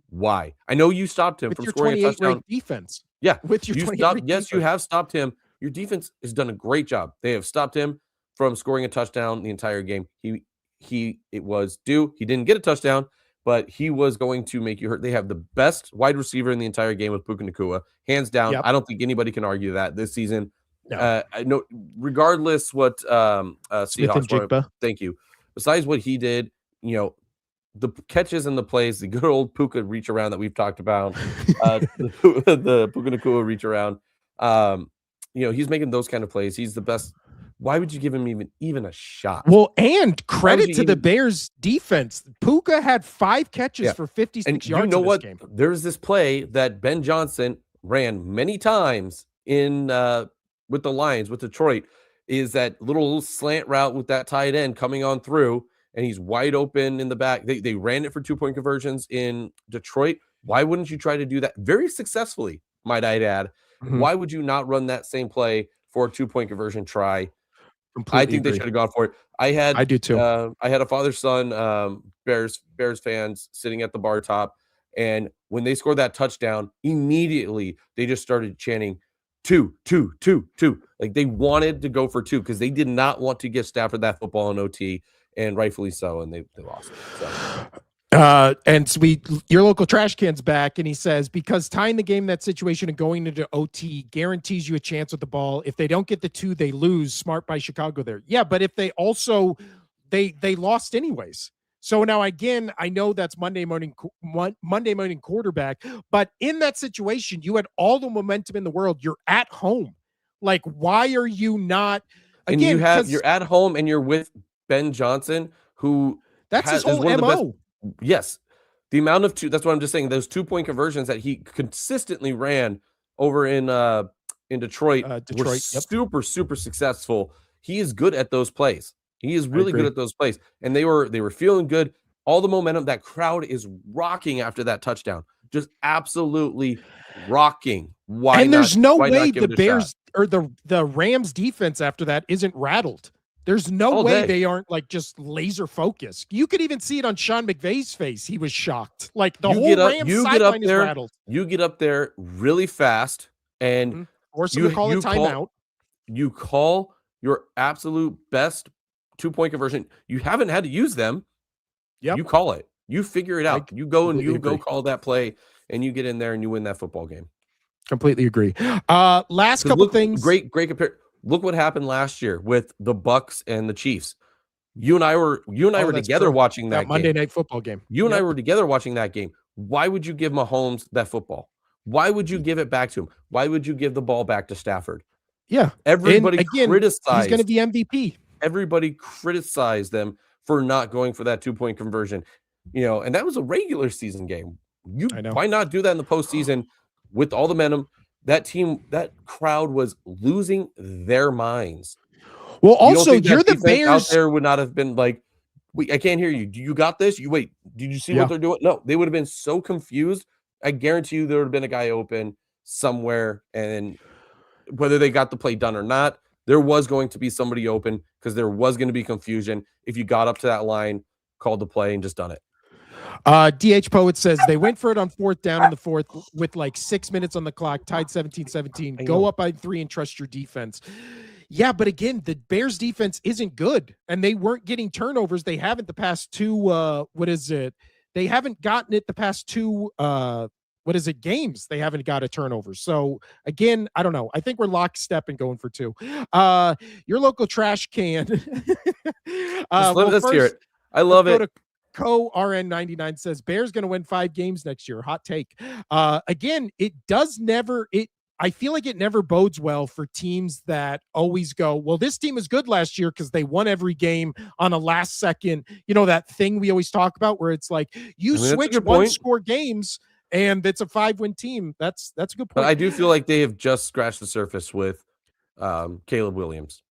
Why? I know you stopped him from scoring a touchdown. Defense. Yeah, with your yes, you have stopped him. Your defense has done a great job. They have stopped him from scoring a touchdown the entire game. It was due. He didn't get a touchdown, but he was going to make you hurt. They have the best wide receiver in the entire game with Puka Nacua, hands down. Yep. I don't think anybody can argue that this season. No. I know, regardless what Seahawks. Thank you. Besides what he did, the catches and the plays, the good old Puka reach around that we've talked about, the Puka Nacua reach around. He's making those kind of plays. He's the best. Why would you give him even a shot? Well, and credit to the Bears defense. Puka had 5 catches for 56 yards. You know what? Game. There's this play that Ben Johnson ran many times in with the Lions, with Detroit, is that little slant route with that tight end coming on through, and he's wide open in the back. They ran it for 2-point conversions in Detroit. Why wouldn't you try to do that very successfully, might I add? Mm-hmm. Why would you not run that same play for a 2-point conversion try? I think they should have gone for it. I do too. I had a father-son Bears fans sitting at the bar top, and when they scored that touchdown, immediately they just started chanting 2, 2, 2, 2. Like, they wanted to go for 2 because they did not want to give Stafford that football in OT, and rightfully so, and they lost it. So. And your local trash can's back, and he says, because tying the game in that situation and going into OT guarantees you a chance with the ball. If they don't get the 2, they lose. Smart by Chicago there. Yeah, but if they also they lost anyways. So now again, I know that's Monday morning quarterback, but in that situation, you had all the momentum in the world. You're at home. Like, why are you not? Again, and you're at home and you're with Ben Johnson, who his whole MO. Yes. The amount of 2, that's what I'm just saying. Those 2-point conversions that he consistently ran over in Detroit were super, super successful. He is good at those plays. He is really good at those plays. And they were feeling good. All the momentum, that crowd is rocking after that touchdown. Just absolutely rocking. There's no way the Bears or the Rams defense after that isn't rattled. There's no way they aren't like just laser focused. You could even see it on Sean McVay's face. He was shocked. Like the whole Rams sideline is rattled. You get up there really fast and force them to call a timeout. You call your absolute best 2-point conversion. You haven't had to use them. Yep. You call it. You figure it out. You go call that play, and you get in there and you win that football game. Completely agree. Last couple things. Great compare. Look what happened last year with the Bucks and the Chiefs. You and I were together watching that Monday Night Football game. You and I were together watching that game. Why would you give Mahomes that football? Why would you give it back to him? Why would you give the ball back to Stafford? Yeah. Everybody criticized. He's going to be MVP. Everybody criticized them for not going for that 2-point conversion. And that was a regular season game. Why not do that in the postseason with all the momentum? That crowd was losing their minds. Well, also, you're the Bears out there would not have been like, I can't hear you. Do you got this? Did you see what they're doing? No, they would have been so confused. I guarantee you there would have been a guy open somewhere, and whether they got the play done or not, there was going to be somebody open because there was going to be confusion. If you got up to that line, called the play, and just done it. DH Poet says they went for it on 4th down in the 4th with like 6 minutes on the clock, tied 17-17. Go up by 3 and trust your defense. Yeah, but again, the Bears defense isn't good, and they weren't getting turnovers. They haven't the past two. They haven't gotten it the past two. Games. They haven't got a turnover. So again, I don't know. I think we're lockstep and going for 2. Your local trash can. Let's hear it. I love it. Co-RN99 says Bears going to win 5 games next year. Hot take. Again, I feel like it never bodes well for teams that always go, well, this team is good last year because they won every game on a last second, that thing we always talk about where it's like switch one-score games and it's a 5-win team. That's a good point. But I do feel like they have just scratched the surface with Caleb Williams.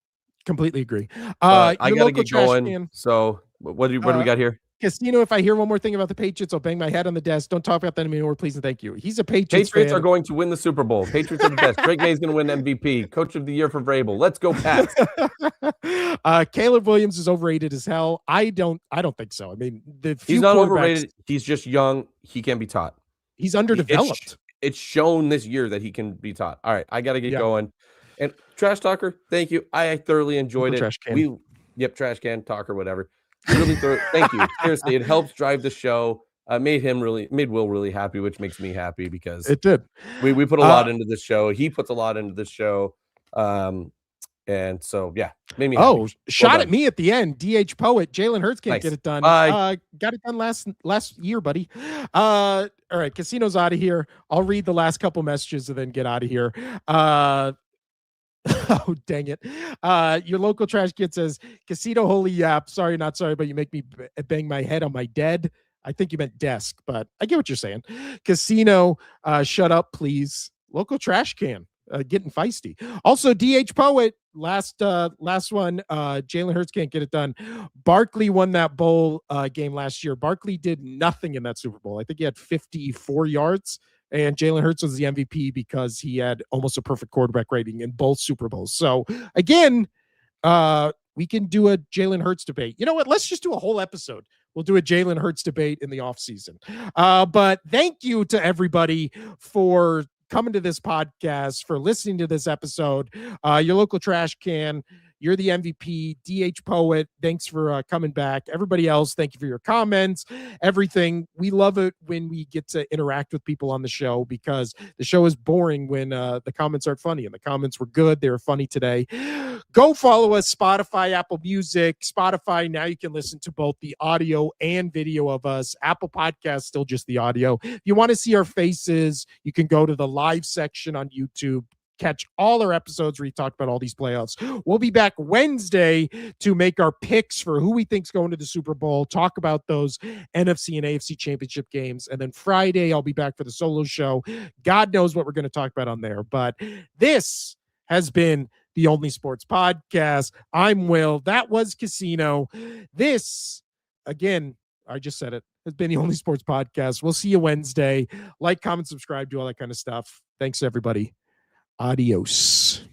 Completely agree. I got to get going. So what do we got here? Casino, if I hear one more thing about the Patriots, I'll bang my head on the desk. Don't talk about that anymore, please and thank you. He's a Patriots fan. Are going to win the Super Bowl. Patriots are the best. Drake May is going to win MVP. Coach of the year for Vrabel. Let's go, Pats. Caleb Williams is overrated as hell. I don't think so. I mean, he's not overrated. He's just young. He can be taught. He's underdeveloped. It's shown this year that he can be taught. All right, I got to get going. And Trash Talker, thank you. I thoroughly enjoyed it. Trash can. Trash can talker, whatever. Really thank you. Seriously, it helps drive the show. Made Will really happy, which makes me happy because it did. We put a lot into this show. He puts a lot into this show. And so made me happy. Shot at me at the end. DH Poet, Jalen Hurts can't get it done. Bye. Got it done last year, buddy. All right, Casino's out of here. I'll read the last couple messages and then get out of here. Oh, dang it. Your local trash kid says, Casino, holy yap. Sorry, not sorry, but you make me bang my head on my dead. I think you meant desk, but I get what you're saying. Casino, shut up, please. Local trash can, getting feisty. Also, DH Poet, last one. Jalen Hurts can't get it done. Barkley won that bowl game last year. Barkley did nothing in that Super Bowl. I think he had 54 yards. And Jalen Hurts was the MVP because he had almost a perfect quarterback rating in both Super Bowls. So again, we can do a Jalen Hurts debate. You know what? Let's just do a whole episode. We'll do a Jalen Hurts debate in the offseason. But thank you to everybody for coming to this podcast, for listening to this episode. Your local trash can. You're the MVP. DH Poet, thanks for coming back. Everybody else, thank you for your comments, everything. We love it when we get to interact with people on the show because the show is boring when the comments aren't funny, and the comments were good. They were funny today. Go follow us, Spotify, Apple Music, Spotify. Now you can listen to both the audio and video of us. Apple Podcasts, still just the audio. If you want to see our faces, you can go to the live section on YouTube. Catch all our episodes where we talked about all these playoffs. We'll be back Wednesday to make our picks for who we think's going to the Super Bowl, talk about those NFC and AFC championship games. And then Friday, I'll be back for the solo show. God knows what we're going to talk about on there. But this has been the Only Sports Podcast. I'm Will. That was Casino. This, again, I just said it, has been the Only Sports Podcast. We'll see you Wednesday. Like, comment, subscribe, do all that kind of stuff. Thanks, everybody. Adios.